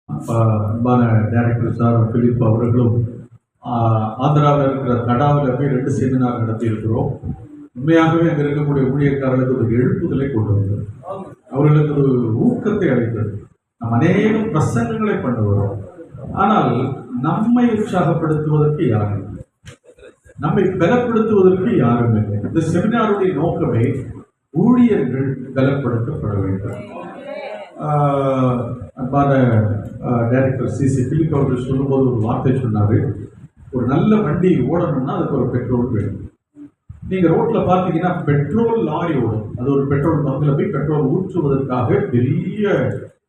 அன்பான director sir Philip அவர்களும் ஆந்திராவில் இருக்கிற தடாவில் போய் 2 செமினார் நடத்தி இருக்கிறோம். உண்மையாகவே அங்கே இருக்கக்கூடிய ஊழியக்காரர்களுக்கு ஒரு எழுப்புதலை கொண்டு வந்தது, அவர்களுக்கு ஒரு ஊக்கத்தை அளித்தது. நாம் அநேகம் பிரசங்கங்களை பண்ணுகிறோம், ஆனால் நம்மை உற்சாகப்படுத்துவதற்கு யாரும் இல்லை, நம்மை பலப்படுத்துவதற்கு யாரும் இல்லை. இந்த செமினாருடைய நோக்கமே ஊழியர்கள் பலப்படுத்தப்பட வேண்டும். அன்பான டைரக்டர் சிசி பிலிப் அவர்கள் சொல்லும்போது ஒரு வார்த்தை சொன்னார், ஒரு நல்ல வண்டி ஓடணும்னா அதுக்கு ஒரு பெட்ரோல் வேணும். நீங்கள் ரோட்டில் பார்த்தீங்கன்னா பெட்ரோல் லாரி ஓடும், அது ஒரு பெட்ரோல் பங்கில் போய் பெட்ரோல் ஊற்றுவதற்காக பெரிய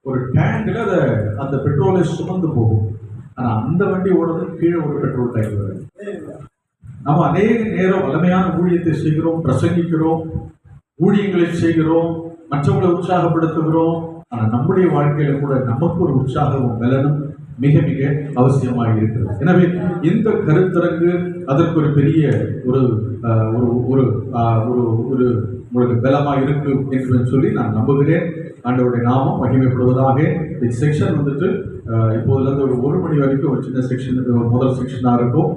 ஒரு டேங்கில் அந்த பெட்ரோலை சுமந்து போகும். ஆனால் அந்த வண்டி ஓடுறதுக்கு கீழே ஒரு பெட்ரோல் டேங்க் வரும். நம்ம அநேக நேரம் வலிமையான ஊழியத்தை செய்கிறோம், பிரசங்கிக்கிறோம், ஊழியங்களை செய்கிறோம், மற்றவங்களை உற்சாகப்படுத்துகிறோம். ஆனால் நம்முடைய வாழ்க்கையில கூட நமக்கு ஒரு உற்சாகமும் பலனும் மிக மிக அவசியமாக இருக்கிறது. எனவே இந்த கருத்தரங்கு அதற்கு ஒரு பெரிய ஒரு ஒரு ஒரு உங்களுக்கு பலமாக இருக்கு என்று சொல்லி நான் நம்புகிறேன். ஆண்டவருடைய நாமம் மகிமைப்படுவதாக. இந்த செக்ஷன் வந்துட்டு இப்போதுலேருந்து ஒரு மணி வரைக்கும் ஒரு சின்ன செக்ஷன், முதல் செக்ஷனாக இருக்கும்.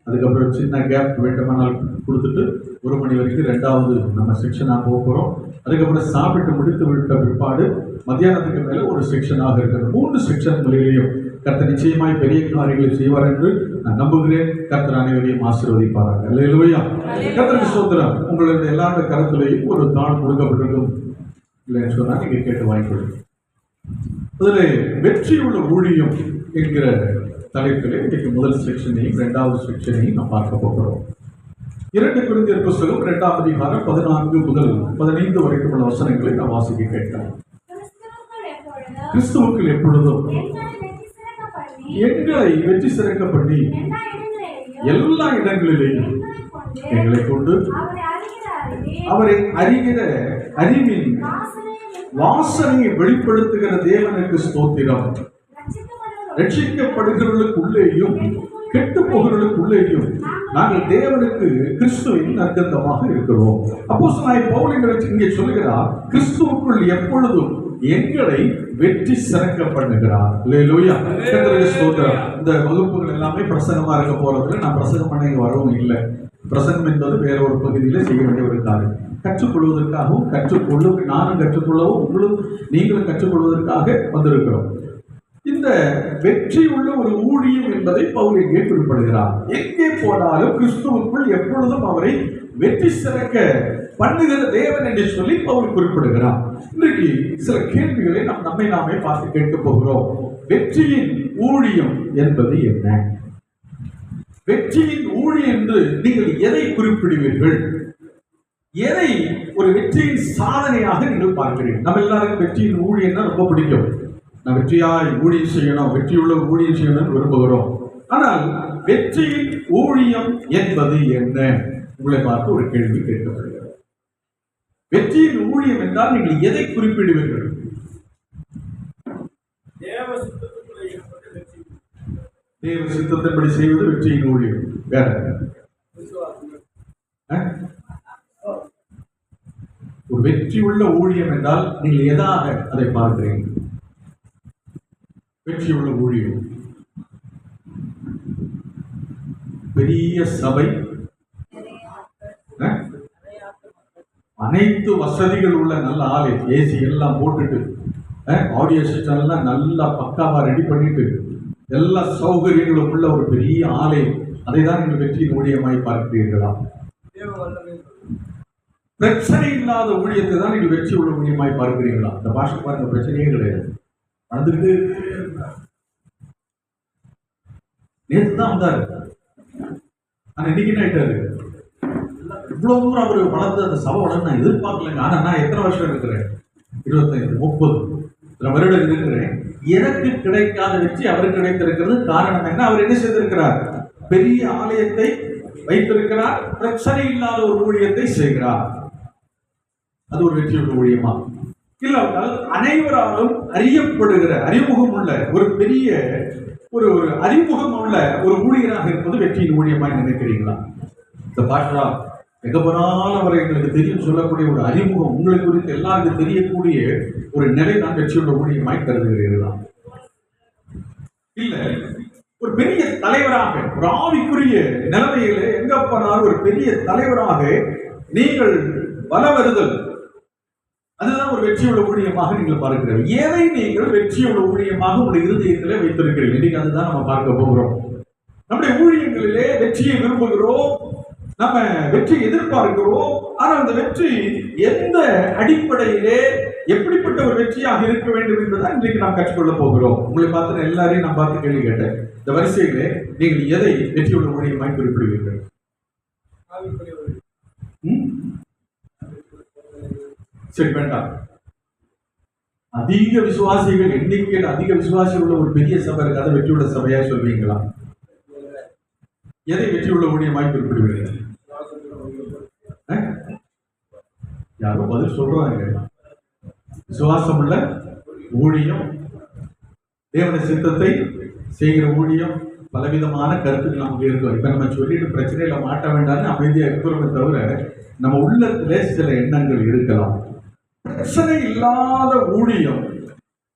அதுக்கப்புறம் சின்ன கேப் வேண்டுமானால் கொடுத்துட்டு 1 மணி வரைக்கும் 2வது நம்ம செக்ஷனாக போகிறோம். அதுக்கப்புறம் சாப்பிட்டு முடித்து விட்ட பிற்பாடு மத்தியானத்துக்கு மேலே ஒரு செக்ஷனாக இருக்கிறது. 3 செக்ஷன்களிலேயும் கர்த்தர் நிச்சயமாய் பெரிய காரியங்களை செய்வார் என்று நான் நம்புகிறேன். கர்த்தர் அனைவரையும் ஆசீர்வதிப்பார்கள். அல்லேலூயா. கர்த்தருக்கு ஸ்தோத்திரம். உங்களுடைய எல்லாருடைய கருத்துலையும் ஒரு தாள் கொடுக்கப்பட்டிருக்கும் இல்லைன்னு சொன்னால் நீங்கள் கேட்டு வாங்கிக்கொள்ளுங்க. அதில் வெற்றி உள்ள ஊழியம் என்கிற தலைப்பிலே இன்றைக்கு முதல் செக்ஷனையும் 2வது செக்ஷனையும் நாம் பார்க்க போகிறோம். 2 கொரிந்தியர் புத்தகம் 2ஆம் அதிகாரம் 14 முதல் 15 வரைக்கும் உள்ள வசனங்களை நாம் வாசிக்க கேட்கலாம். கிறிஸ்துவுக்குள் எப்பொழுதும் எங்களை வெற்றி சிறக்க பண்ணி எல்லா இடங்களிலேயும் எங்களை கொண்டு அவரை அறிகிற அறிவின் வாசனையை வெளிப்படுத்துகிற தேவனுக்கு ஸ்தோத்திரம். ரட்சிக்கப்படுகிறவர்களுக்குள்ளேயும் கெட்டு போகிறவர்களுக்குள்ளேயும் நாங்கள் தேவனுக்கு கிறிஸ்துவின் நற்கந்தமாக இருக்கிறோம். அப்போஸ்தலனாகிய பவுல் இங்கே சொல்லுகிறார், கிறிஸ்துவுக்குள் எப்பொழுதும் எங்களை வெற்றி சிறக்க பண்ணுகிறார். அல்லேலூயா. கர்த்தருக்கு ஸ்தோத்திரம். இந்த வகுப்புகள் எல்லாமே பிரசங்கமா இருக்க போறதுல நான் பிரசங்கம் பண்ண இங்க வரவும் இல்லை. பிரசங்கம் என்பது வேற ஒரு பகுதியில செய்ய வேண்டிய ஒரு காரியம். கற்றுக்கொள்வதற்காகவும் நானும் கற்றுக்கொள்ளவும் நீங்களும் கற்றுக்கொள்வதற்காக வந்திருக்கிறோம். இந்த வெற்றி உள்ள ஒரு ஊழியம் என்பதை பவுல் இங்கே குறிப்பிடுகிறார். எங்கே போனாலும் கிறிஸ்துவுக்குள் எப்பொழுதும் அவரை வெற்றி சிறக்க பண்ணுகிற தேவன் என்று சொல்லி பவுல் குறிப்பிடுகிறார். இன்றைக்கு சில கேள்விகளை நம்மை நாமே பார்த்து கேட்க போகிறோம். வெற்றியின் ஊழியம் என்பது என்ன? வெற்றியின் ஊழியம் என்று நீங்கள் எதை குறிப்பிடுவீர்கள்? எதை ஒரு வெற்றியின் சாதனையாக நீங்கள் பார்க்கிறீர்கள்? நம்ம எல்லாருக்கும் வெற்றியின் ஊழியம் ரொம்ப பிடிக்கும். நான் வெற்றியாய் ஊழியம் செய்யணும், வெற்றியுள்ள ஊழியம் செய்யணும்னு விரும்புகிறோம். ஆனால் வெற்றியின் ஊழியம் என்பது என்ன? உங்களை பார்த்து ஒரு கேள்வி கேட்கப்படுகிறது. வெற்றியின் ஊழியம் என்றால் நீங்கள் எதை குறிப்பிடுவீர்கள்? தேவ சித்தத்தின்படி செய்வது வெற்றியின் ஊழியம். வேற ஒரு வெற்றி உள்ள ஊழியம் என்றால் நீங்கள் எதாக அதை பார்க்கிறீங்க? வெற்றி உள்ள ஊழியம் பெரிய சபை, அனைத்து வசதிகள் உள்ள நல்ல ஆலை, ஏசி எல்லாம் போட்டுட்டு, ஆடியோ சிஸ்டம் எல்லாம் நல்லா பக்காவா ரெடி பண்ணிட்டு, எல்லா சௌகரியங்களும் உள்ள ஒரு பெரிய ஆலை, அதை தான் நீங்கள் வெற்றியின் ஊழியமாய் பார்க்கிறீர்களா? பிரச்சனை இல்லாத ஊழியத்தை தான் நீங்கள் வெற்றி உள்ள ஊழியமாய் பார்க்கிறீங்களா? இந்த பாஷை பாருங்க, பிரச்சனையே கிடையாது, நடந்துக்கிட்டு நேற்று தான் வந்தாரு, ஆனா இன்னைக்கு என்ன ஆயிட்டாரு? இவ்வளவு தூரம் அவரு வளர்ந்து அந்த சபை வளர்ந்து நான் எதிர்பார்க்கலங்க. ஆனா நான் எத்தனை வருஷம் இருக்கிறேன்? 25, 30 வருடம் இருக்கிறேன். எனக்கு கிடைக்காத வெற்றி அவருக்கு கிடைத்திருக்கிறது. காரணம் என்ன? அவர் என்ன செய்திருக்கிறார்? பெரிய ஆலயத்தை வைத்திருக்கிறார், பிரச்சனை இல்லாத ஒரு ஊழியத்தை செய்கிறார். அது ஒரு வெற்றியுள்ள ஊழியமா? இல்லாவிட்டால் அனைவராலும் அறியப்படுகிற அறிமுகம் உள்ள ஒரு பெரிய ஒரு அறிமுகம் உள்ள ஒரு ஊழியராக இருப்பது வெற்றியின் ஊழியமாய் நினைக்கிறீங்களா? இந்த பாஷா எங்க போனாலும் அவரை எங்களுக்கு தெரியும் சொல்லக்கூடிய ஒரு அறிமுகம், உங்களுக்கு குறித்து எல்லாருக்கும் தெரியக்கூடிய ஒரு நிலை தான் வெற்றியுள்ள ஊழியமாய் கருதுகிறீர்களா? இல்ல ஒரு பெரிய தலைவராக, ஒரு ஆவிக்குரிய நிலைமையில எங்க போனாலும் ஒரு பெரிய தலைவராக நீங்கள் வலம் வருதல், அதுதான் ஒரு வெற்றியுள்ள ஊழியமாக நீங்கள் பார்க்கிறீர்கள். எதை நீங்கள் வெற்றியுள்ள ஊழியமாக உங்களுடைய இருதயத்திலே வைத்திருக்கிறீர்கள், இன்னைக்கு அதுதான் நம்ம பார்க்க போகிறோம். நம்முடைய ஊழியங்களிலே வெற்றியை விரும்புகிறோம், நம்ம வெற்றி எதிர்பார்க்கிறோம். ஆனால் அந்த வெற்றி எந்த அடிப்படையிலே எப்படிப்பட்ட ஒரு வெற்றியாக இருக்க வேண்டும் என்பதை இன்றைக்கு நாம் கற்றுக்கொள்ள போகிறோம். உங்களை பார்த்து எல்லாரையும் நான் பார்த்து கேள்வி கேட்டேன், இந்த வரிசையிலே நீங்கள் எதை வெற்றியுள்ள ஊழியமாய் குறிப்பிடுவீர்கள்? சரி, வேண்டாம். அதிக விசுவாசிகள் எண்ணிக்கையில் அதிக விசுவாசிகள் உள்ள ஒரு பெரிய சபை இருக்கு, அதை வெற்றியுள்ள சபையா சொல்வீங்களா? எதை வெற்றியுள்ள ஊழியமாய் குறிப்பிடுவீர்கள்? யாரோ பதில் சொல்றாங்க. விசுவாசம் உள்ள ஊழியம், தேவனுடைய சித்தத்தை செய்கிற ஊழியம், பலவிதமான கருத்துக்கள் நமக்கு இருக்கும். இப்ப நம்ம சொல்லிட்டு பிரச்சனையில மாட்ட வேண்டாம்னு அமைதியா இருக்கிறோமே தவிர நம்ம உள்ளத்திலே சில எண்ணங்கள் இருக்கலாம். பிரச்சனை இல்லாத ஊழியம்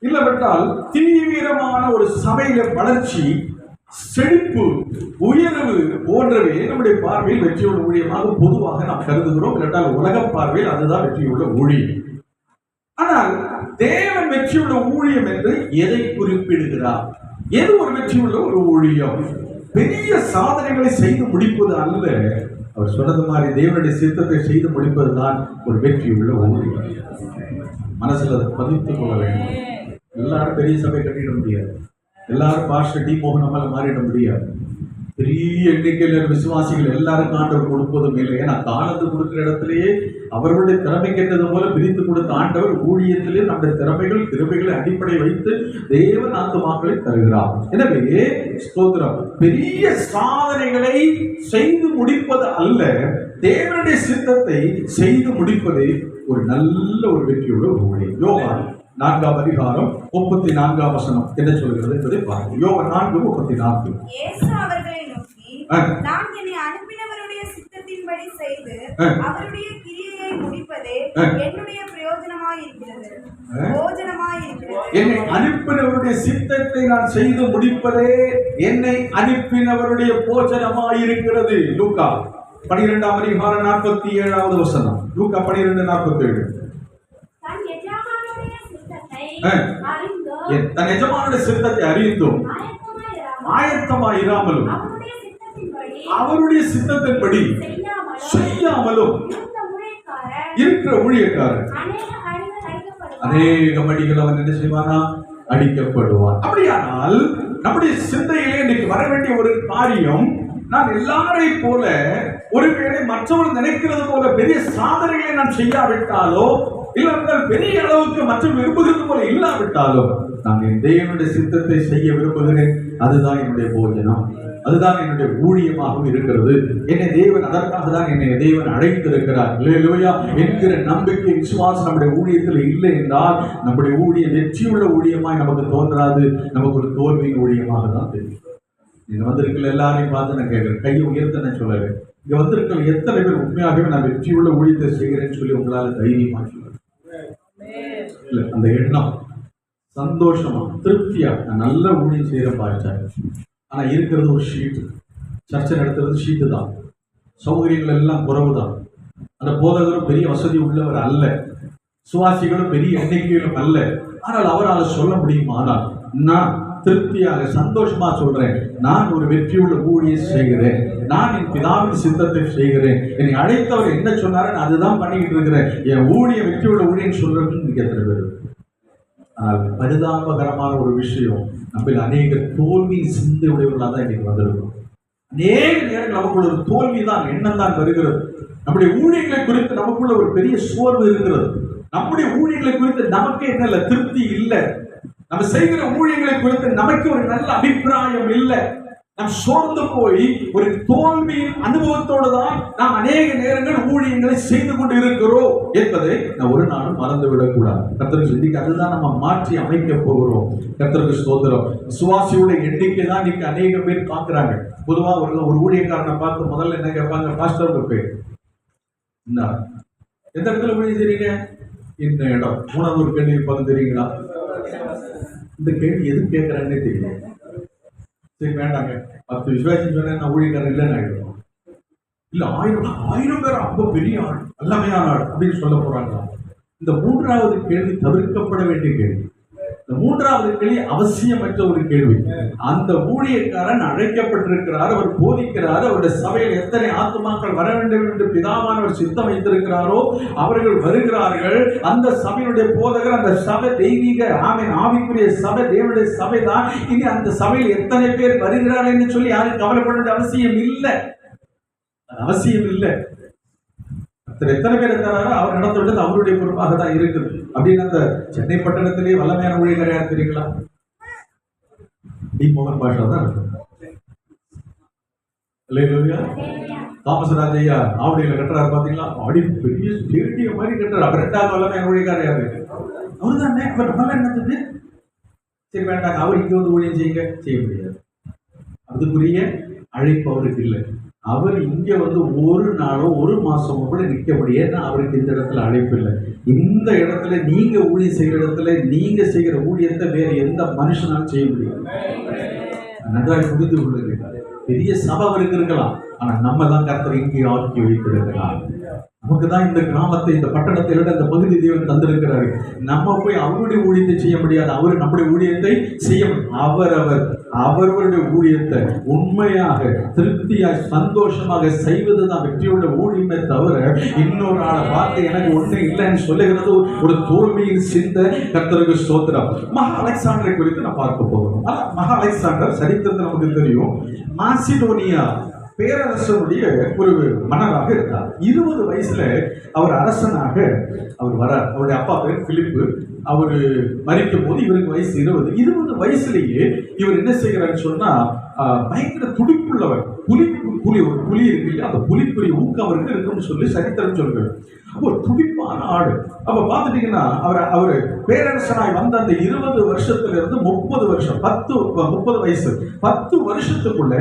இல்லவிட்டால் தீவிரமான ஒரு சபையில வளர்ச்சி, செழிப்பு, உயர்வு போன்றவை நம்முடைய பார்வையில் வெற்றியுள்ள ஊழியமாக பொதுவாக நாம் கருதுகிறோம். இல்லாட்டால் உலக பார்வையில் அதுதான் வெற்றியுள்ள ஊழியம். ஆனால் தேவன் வெற்றியுள்ள ஊழியம் என்று எதை குறிப்பிடுகிறார்? எது ஒரு வெற்றியுள்ள ஒரு ஊழியம்? பெரிய சாதனைகளை செய்து முடிப்பது அல்ல. அவர் சொன்னது மாதிரி தேவனுடைய சித்தத்தை செய்து முடிப்பதுதான் ஒரு வெற்றியுள்ள ஊழியம். மனசுல அதை பதித்துக் கொள்ள வேண்டும். எல்லாரும் பெரிய சபை கட்டிட முடியாது, எல்லாரும் பாஸ்டர் டி மோகனமால மாறிட முடியாது. பெரிய எண்ணிக்கையில் விசுவாசிகள் எல்லாருக்கும் ஆண்டவர் கொடுப்பதும் இல்லை. ஏன்னா தாளந்து கொடுக்கிற இடத்திலேயே அவர்களுடைய திறமைக்கேற்றது போல பிரித்து கொடுத்த ஆண்டவர் ஊழியத்திலே நம்முடைய திறமைகள் கிருபைகளை அடிப்படை வைத்து தேவன் ஆத்துமாக்களை தருகிறார். எனவே ஸ்தோத்திரம், பெரிய சாதனைகளை செய்து முடிப்பது அல்ல, தேவனுடைய சித்தத்தை செய்து முடிப்பதே ஒரு நல்ல ஒரு வெற்றியுள்ள ஊழியம். யோவான் 4ஆம் அதிகாரம் 34ஆம் வசனம் என்ன சொல்கிறது என்பதை பாருங்கள். யோவான் 4:34. இயேசு அவர்களை நோக்கி, நான் என்னை அனுப்பினவருடைய சித்தத்தின்படி செய்து அவருடைய கிரியையை முடிப்பதே என்னுடைய பிரயோஜனமாய் இருக்கிறது, போஜனமாய் இருக்கிறது. என்னை அனுப்பினவருடைய சித்தத்தை நான் செய்து முடிப்பதே என்னை அனுப்பினவருடைய போஜனமாய் இருக்கிறது. லூக்கா 12ஆம் அதிகாரம் 47வது வசனம். லூக்கா 12:47. தன் எஜமானுடைய சித்தத்தை அறிந்தும் ஆயத்தமாயிராமலும் அவருடைய சித்தத்தின்படி செய்யாமலும் இருக்கிற ஊழியக்காரர் அநேக மடிகள் அவன் என்ன செய்வானா? அடிக்கப்படுவான். அப்படியானால் நம்முடைய சிந்தையிலே இன்னைக்கு வர வேண்டிய ஒரு காரியம், நான் எல்லாரையும் போல ஒருவேளை மற்றவர்கள் நினைக்கிறது போல பெரிய சாதனைகளை நான் செய்யாவிட்டாலோ, இல்லாவிட்டால் பெரிய அளவுக்கு மற்றும் விரும்புகிறது போல இல்லாவிட்டாலும், நான் என் தேவனுடைய சித்தத்தை செய்ய விரும்புகிறேன். அதுதான் என்னுடைய போஜனம், அதுதான் என்னுடைய ஊழியமாகவும் இருக்கிறது. என்னை தேவன் அதற்காக தான் என்னை தேவன் அழைத்திருக்கிறார். அல்லேலூயா என்கிற நம்பிக்கை, விசுவாசம் நம்முடைய ஊழியத்தில் இல்லை என்றால் நம்முடைய ஊழியம் வெற்றியுள்ள ஊழியமாய் நமக்கு தோன்றாது, நமக்கு ஒரு தோல்வியின் ஊழியமாக தான் தெரியும். நீங்க வந்திருக்கிற எல்லாரையும் பார்த்து நான் கேட்கிறேன், கையை உயர்த்த நான் சொல்லலை. இங்க வந்திருக்கிற எத்தனை பேர் உண்மையாகவே நான் வெற்றியுள்ள ஊழியத்தை செய்கிறேன்னு சொல்லி உங்களால தைரியமா சொல்ல இல்ல? அந்த எண்ணம், சந்தோஷமா, திருப்தியா, நான் நல்ல ஊழியம் செய்யற பாய்ச்சாரு. ஆனா இருக்கிறது ஒரு ஷீட்டு, சர்ச்சை நடத்துறது ஷீட்டு தான், சௌகரியங்கள் எல்லாம் குறைவு தான். அந்த போதகரும் பெரிய வசதி உள்ளவர் அல்ல, சுவாசிகளும் பெரிய எண்ணிக்கையிலும் அல்ல. ஆனால் அவரால் சொல்ல முடியுமா? ஆனால் நான் திருப்தியாக சந்தோஷமா சொல்றேன், நான் ஒரு வெற்றியுள்ள ஊழியம் செய்கிறேன், நான் என் பிதாவின் சித்தத்தை செய்கிறேன், என்னை அழைத்தவர் என்ன சொன்னாரு அதுதான் பண்ணிக்கிட்டு இருக்கிறேன், என் ஊழியம் வெற்றியுள்ள ஊழியம் சொல்றதுன்னு நீங்க எத்தனை பேர்? ஆனால் பரிதாபகரமான ஒரு விஷயம், நம்ம அநேக தோல்வி சிந்தை உடையவர்களாக தான் இன்னைக்கு வந்திருக்கோம். அநேக நேரங்கள் நமக்குள்ள ஒரு தோல்வி தான், எண்ணம் தான் வருகிறது. நம்முடைய ஊழியர்களை குறித்து நமக்குள்ள ஒரு பெரிய சோர்வு இருக்கிறது. நம்முடைய ஊழியர்களை குறித்து நமக்கே என்ன திருப்தி இல்லை. நம்ம செய்கிற ஊழியர்களை குறித்து நமக்கு ஒரு நல்ல அபிப்பிராயம் இல்லை. நாம் சோர்ந்து போய் ஒரு தோல்வியின் அனுபவத்தோடு தான் நாம் அநேக நேரங்கள் ஊழியங்களை செய்து கொண்டு இருக்கிறோம் என்பதை நான் ஒரு நாளும் மறந்துவிடக் கூடாது. கர்த்தருக்கு சிந்திக்க அதுதான் நம்ம மாற்றி அமைக்க போகிறோம். கர்த்தருக்கு ஸ்தோத்திரம். விசுவாசியோட எண்ணிக்கை தான் இன்னைக்கு அநேக பேர் பார்க்கிறாங்க. பொதுவா ஒரு ஊழியக்காரனை பார்த்து முதல்ல என்ன கேட்பாங்க? பாஸ்டர் பேர் என்ன, எந்த இடத்துல ஊழியம் செய்றீங்க? இந்த இடம். மூணாவது ஒரு கேள்வி இருப்பாங்க தெரியுங்களா? இந்த கேள்வி எது கேட்கறாங்கன்னே தெரியல. சரி வேண்டாங்க, 10 விசுவாசி சொன்னா நான் ஊழியக்காரர் இல்லைன்னு ஆயிடுவோம். இல்ல 1000 பேர் ரொம்ப பெரிய ஆள், வல்லமையான ஆள் அப்படின்னு சொல்ல போறாங்க. இந்த 3வது கேள்வி தவிர்க்கப்பட வேண்டிய கேள்வி. இந்த 3வது கேள்வி அவசியமற்ற ஒரு கேள்வி. அந்த ஊழியக்காரன் அழைக்கப்பட்டிருக்கிறார், அவர் போதிக்கிறார், அவருடைய சபையில் எத்தனை ஆத்துமாக்கள் வர வேண்டும் என்று பிதாவானவர் சித்தம் வைத்திருக்கிறாரோ அவர்கள் வருகிறார்கள். அந்த சபையினுடைய போதகர், அந்த சபை தெய்வீக ஆவிக்குரிய சபை, தேவனுடைய சபை தான். இனி அந்த சபையில் எத்தனை பேர் வருகிறார்கள் என்று சொல்லி யாரும் கவலைப்பட வேண்டிய அவசியம் இல்லை. அவசியம் இல்லை. எத்தனை பேர் இருக்கிறாரோ அவர் நடத்துவது அவருடைய பொறுப்பாக தான் இருக்குது. அப்படின்னு அந்த சென்னை பட்டணத்திலேயே வல்லமையான ஊழியர் யார் தெரியுங்களா? டி மோகன் பாஷா தான் இருக்கு. தாமசராஜ் ஐயா ஆவடியில கட்டுறாரு பாத்தீங்களா? ஆடி பெரிய ஸ்டேடியம் மாதிரி கட்டுறாரு. அவர் 2வது வல்லமையான ஊழியர் யாரு? அவரு தானே. அவர் நம்மளால என்னத்துக்கு? சரி வேண்டாங்க, அவர் இங்க வந்து ஊழியம் செய்ய முடியாது. அதுக்குரிய அழைப்பு அவருக்கு இல்லை. அவர் இங்க வந்து ஒரு நாளோ ஒரு மாசமோ கூட நிற்க முடியாது. அவருக்கு இந்த இடத்துல அழைப்பு இல்லை. இந்த இடத்துல நீங்க ஊழியம் செய்கிற இடத்துல நீங்க செய்கிற ஊழியத்தை வேற எந்த மனுஷனாலும் செய்ய முடியாது. நன்றாக புரிந்து கொள்ளுங்கள். பெரிய சபை அவருக்கு இருக்கலாம், ஆனா நம்ம தான் கர்த்தர் இங்கே ஆக்கி வைத்திருக்கிறார். நமக்கு தான் இந்த கிராமத்தை, இந்த பட்டணத்தை விட இந்த பகுதி தேவன் தந்திருக்கிறாரு. நம்ம போய் அவருடைய ஊழியத்தை செய்ய முடியாது, அவரு நம்முடைய ஊழியத்தை செய்ய முடியும். அவர்களுடைய ஊழியத்தை உண்மையாக திருப்தியாக சந்தோஷமாக செய்வதுதான் வெற்றியுள்ள ஊழியமே தவிர இன்னொரு ஆளை பார்த்து எனக்கு ஒண்ணு இல்லைன்னு சொல்லுகிறது ஒரு தோல்வியின் சிந்த. கர்த்தருக்கு ஸ்தோத்திரம். மகா அலெக்சாண்டரை குறித்து நான் பார்க்க போகிறோம். மகா அலெக்சாண்டர் சரித்திரத்தில் நமக்கு தெரியும். மாசிடோனியா பேரரசனுடைய ஒரு மன்னராக இருந்தார். 20 வயசுல அவர் அரசனாக அவர் வரார். அவருடைய அப்பா பேர் பிலிப்பு. அவரு மரிக்கும் போது இவருக்கு வயசு 20 வயசுலேயே இவர் என்ன செய்கிறாருன்னு சொன்னா பயங்கர துடிப்புள்ளவர். ஒரு புலி இருக்கு இல்லையா, அந்த புலிக்குரிய ஊக்கம் அவருக்கு இருக்குன்னு சொல்லி சரித்திரம் சொல்றாரு. அப்போ துடிப்பான ஆடு. அப்ப பாத்துட்டீங்கன்னா அவர் பேரரசனாய் வந்த அந்த 20 வருஷத்துல இருந்து 30 வருஷம், 30 வயசு 10 வருஷத்துக்குள்ள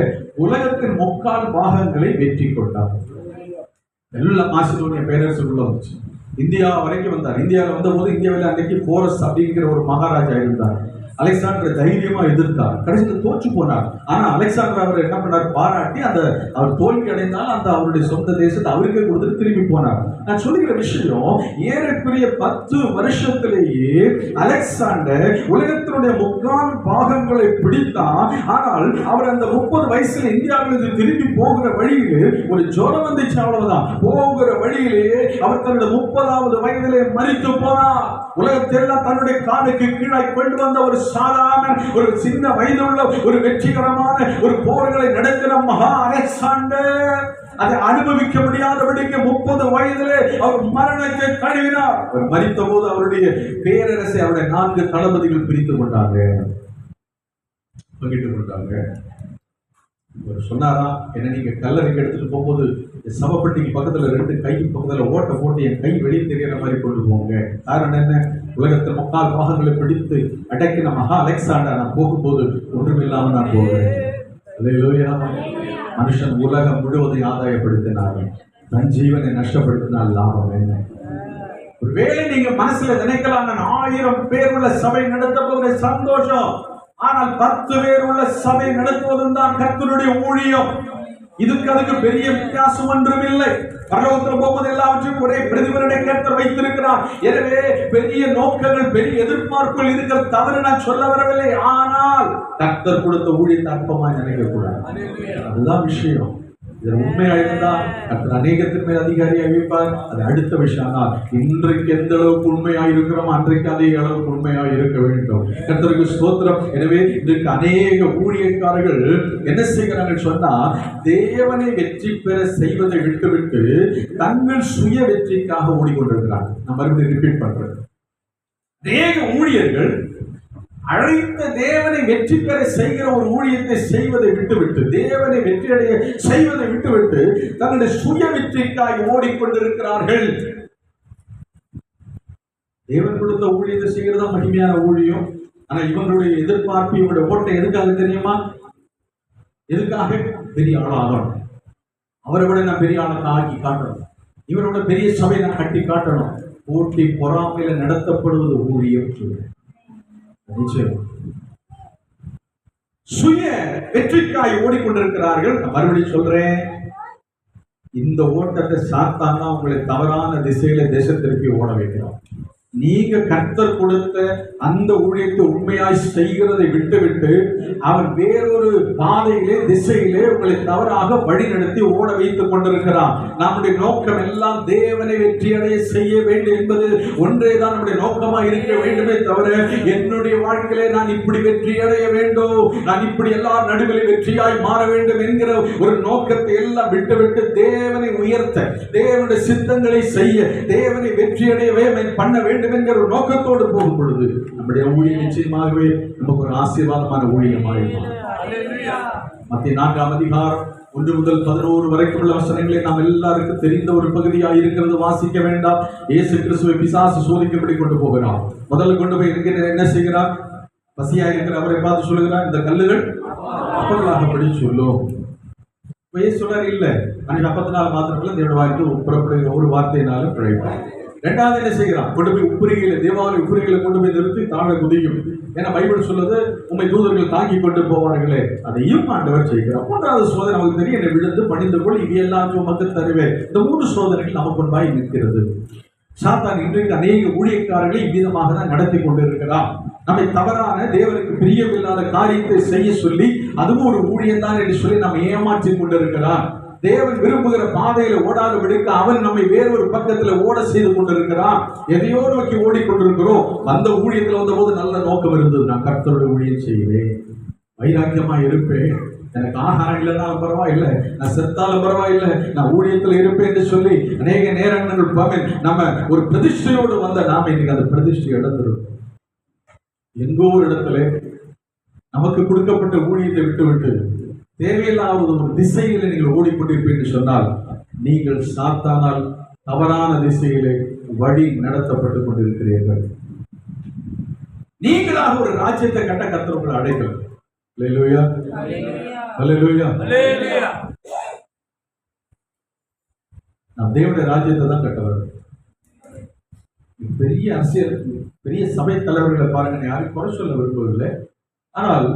உலகத்தின் 3/4 பாகங்களை வெற்றி கொண்டார். எல்லா மாசிடோனியா பேரரசுக்குள்ள வந்துச்சு. இந்தியா வரைக்கும் வந்தார். இந்தியாவில் வந்த போது இந்தியாவில் அன்னைக்கு போரஸ் அப்படிங்கிற ஒரு மகாராஜா இருந்தார். அலெக்சாண்டர் தைரியமா எதிர்த்தார். கடைசியில் தோற்று போனார். ஆனா அலெக்சாண்டர் அவர் என்ன பண்ணார், பாராட்டி அந்த அவர் தோல்வி அடைந்தால் அந்த அவருடைய சொந்த தேசத்தை அவருக்கே கொடுத்துட்டு திரும்பி போனார். நான் சொல்லுகிற விஷயம், ஏறக்குறைய 10 வருஷத்திலேயே அலெக்சாண்டர் உலகத்தினுடைய 3/4 பாகங்களை பிடித்தான். ஆனால் அவர் அந்த 30 வயசுல இந்தியாவிலிருந்து திரும்பி போகிற வழியிலே ஒரு ஜோரம் வந்துச்சு. அவ்வளவுதான். போகிற வழியிலேயே அவர் தன்னுடைய 30வது வயதிலே மரித்து போனார். உலகத்தெல்லாம் தன்னுடைய காலுக்கு கீழாய் கொண்டு வந்த ஒரு சாதாரண ஒரு சின்ன வயதுள்ள ஒரு வெற்றிகரமான ஒரு போர்களை நடத்தின மகா அலெக்சாண்டர் அதை அனுபவிக்க முடியாதபடிக்கு 30 வயதிலே அவர் மரணத்தை தழுவினார். அவர் மரித்த போது அவருடைய பேரரசை அவருடைய 4 தளபதிகள் பிரித்துக் கொண்டாங்க, பங்கிட்டுக் கொண்டாங்க. சொன்னாரா, என்ன நீங்க கல்லறைக்கு எடுத்துட்டு போகும்போது சவப்பட்டிக்கு பக்கத்துல 2 கை பக்கத்துல ஓட்ட போட்டு என் கை வெளியே தெரியற மாதிரி கொண்டு போங்க. காரணம் என்ன, உலகத்தில் 3/4 பாகங்களை பிடித்து அடக்கின மகா அலெக்சாண்டர் நான் போகும்போது ஒன்றுமில்லாம நான் போவேன். மனுஷன் உலகம் முழுவதும் ஆதாயப்படுத்தினார், தன் ஜீவனை நஷ்டப்படுத்தினால் லாபம் என்ன? ஒருவேளை நீங்க மனசுல நினைக்கலாம், நான் 1000 பேர் உள்ள சபை நடத்த போகிற சந்தோஷம். ஆனால் 10 பேர் உள்ள சபை நடத்துவதும் தான் கர்த்தருடைய ஊழியம். அதுக்கு பெரிய வித்தியாசம் ஒன்றும் இல்லை. பரலோகத்தில் போகும்போது எல்லாவற்றையும் ஒரே பிரதிபலனை கர்த்தர் வைத்திருக்கிறார். எனவே பெரிய நோக்கங்கள், பெரிய எதிர்பார்ப்புகள் இருக்கிற தவறு நான் சொல்ல வரவில்லை. ஆனால் கர்த்தர் கொடுத்த ஊழியத்தை அற்பமாய் நினைக்க கூடாது. அதுதான் விஷயம். இது உண்மையா இருந்தா கர்த்தர் அநேகத்தின் மேல் அதிகாரியாக வைப்பார். அது அடுத்த விஷயம். ஆனால் இன்றைக்கு எந்த அளவுக்கு உண்மையா இருக்கிறோம் அன்றைக்கு அதே அளவுக்கு உண்மையா இருக்க வேண்டும். கர்த்தருக்கு ஸ்தோத்திரம். எனவே இன்றைக்கு அநேக ஊழியக்காரர்கள் என்ன செய்கிறார்கள் சொன்னா, தேவனை வெற்றி பெற செய்வதை விட்டுவிட்டு தங்கள் சுய வெற்றிக்காக ஓடிக்கொண்டிருக்கிறாங்க. நான் மறுபடியும் ரிப்பீட் பண்றேன். அநேக ஊழியர்கள் அழைத்த தேவனை வெற்றி பெற செய்கிற ஒரு ஊழியத்தை செய்வதை விட்டுவிட்டு, தேவனை வெற்றியடைய செய்வதை விட்டுவிட்டு தங்களுடைய சுய வெற்றிக்காய் ஓடிக்கொண்டிருக்கிறார்கள். தேவன் கொடுத்த ஊழியத்தை செய்கிறதா மகிமையான ஊழியம். ஆனா இவங்களுடைய எதிர்பார்ப்பு, இவங்களுடைய ஓட்டை எதுக்காக தெரியுமா? எதுக்காக? பெரிய ஆளாகணும், அவரை விட நான் பெரிய ஆளை ஆக்கி காட்டணும், இவரோட பெரிய சபையை நான் கட்டி காட்டணும். போட்டி பொறாமையில நடத்தப்படுவது ஊழியம். நிச்சயம் சுய வெற்றிக்காய் ஓடிக்கொண்டிருக்கிறார்கள். நான் மறுபடியும் சொல்றேன், இந்த ஓட்டத்தை சாத்தான் தான் உங்களை தவறான திசையில தேசத்திற்கு ஓட வைக்கிறோம். நீங்க கர்த்தர் கொடுத்த அந்த ஊழியத்தை உண்மையாய் செய்கிறதை விட்டுவிட்டு அவன் வேறொரு பாதையிலே திசையிலே உங்களை தவறாக வழி நடத்தி ஓட வைத்துக் கொண்டிருக்கிறான். நம்முடைய நோக்கம் எல்லாம் தேவனை வெற்றியடைய செய்ய வேண்டும் என்பது ஒன்றேதான் நம்முடைய நோக்கமா இருக்க வேண்டுமே தவிர, என்னுடைய வாழ்க்கையிலே நான் இப்படி வெற்றி அடைய வேண்டும், நான் இப்படி எல்லா நடுவில் வெற்றியாய் மாற வேண்டும் என்கிற ஒரு நோக்கத்தை எல்லாம் விட்டுவிட்டு தேவனை உயர்த்த, தேவனுடைய சித்தங்களை செய்ய, தேவனை வெற்றியடையவே பண்ண வேண்டும் என்கிற ஒரு நோக்கத்தோடு போகும் பொழுது நம்முடைய ஊழியம் நிச்சயமாகவே நமக்கு ஒரு ஆசீர்வாதமான ஊழியமாக இருக்கும். மத்திய 4ஆம் அதிகாரம் 1 முதல் 11 வரைக்கும் உள்ள வசனங்களை நாம் எல்லாருக்கும் தெரிந்த ஒரு பகுதியாக இருக்கிறது. வாசிக்க வேண்டாம். இயேசு கிறிஸ்துவை பிசாசு சோதிக்கும்படி கொண்டு போகிறார். முதல்ல கொண்டு போய் என்ன செய்கிறார்? பசியா இருக்கிற அவரை பார்த்து சொல்லுகிறார், இந்த கல்லுகள் அப்பங்களாகபடி சொல்லும். சொல்றாரு, இல்ல அன்னைக்கு அப்பத்தினால் மாத்திரமல்ல தேவனுடைய வாய்க்கு புறப்படுகிற ஒரு வார்த்தையினாலும் பிழைப்பார். இரண்டாவது என்ன செய்கிறான்? கொண்டு போய் உப்புரிகளை, தேவாலய உப்புரிகளை கொண்டு போய் நிறுத்தி தாழ குதியும். ஏன்னா பைபிள் சொல்லுது, உண்மை தூதர்கள் தாங்கி கொண்டு போவார்களே, அதையும் ஆண்டவர் செய்கிறார். மூன்றாவது சோதனை நமக்கு தெரியும், என்னை விழுந்து பணிந்து கொள், இது எல்லாத்தையும் உமக்கு தருவேன். இந்த 3 சோதனைகள் நமக்கு முன்பாய் நிற்கிறது. சாத்தான் இன்றைக்கு அநேக ஊழியக்காரர்களை இவ்விதமாக தான் நடத்தி கொண்டிருக்கிறார். நம்மை தவறான தேவனுக்கு பிரியமில்லாத காரியத்தை செய்ய சொல்லி அதுவும் ஒரு ஊழியம் தான் என்று சொல்லி நம்ம ஏமாற்றி கொண்டிருக்கிறார். தேவன் விரும்புகிற பாதையில ஓடாத விடுக்க அவன் நம்மை வேறொரு பக்கத்துல ஓட செய்து கொண்டிருக்கிறான். எதையோ நோக்கி ஓடிக்கொண்டிருக்கிறோம். அந்த ஊழியத்துல வந்த போது நல்ல நோக்கம் இருந்தது, நான் கர்த்தருடைய ஊழியம் செய்வேன், வைராக்கியமா இருப்பேன், எனக்கு ஆகாரம் இல்லைனாலும் பரவாயில்லை, நான் செத்தாலும் பரவாயில்லை, நான் ஊழியத்தில் இருப்பேன் என்று சொல்லி அநேக நேரங்கள் நம்ம ஒரு பிரதிஷ்டையோடு வந்த நாம இன்னைக்கு அந்த பிரதிஷ்டை இழந்துருக்கோம். எங்கோ ஒரு இடத்துல நமக்கு கொடுக்கப்பட்ட ஊழியத்தை விட்டுவிட்டு தேவையில்லாத ஒரு திசையில நீங்கள் ஓடிக்கொண்டிருப்பீர்கள் என்று சொன்னால் நீங்கள் சாத்தானால் தவறான திசையிலே வழி நடத்தப்பட்டுக் கொண்டிருக்கிறீர்கள். நீங்களாக ஒரு ராஜ்யத்தை கட்ட கர்த்தர் உங்களை அழைக்கல. அல்லேலூயா, அல்லேலூயா, அல்லேலூயா. நாம் தேவனுடைய ராஜ்யத்தை தான் கட்ட வேண்டும். பெரிய அரசியல், பெரிய சபை தலைவர்களை பாருங்க, யாரும் குறை சொல்ல விரும்பவில்லை. ஆனால்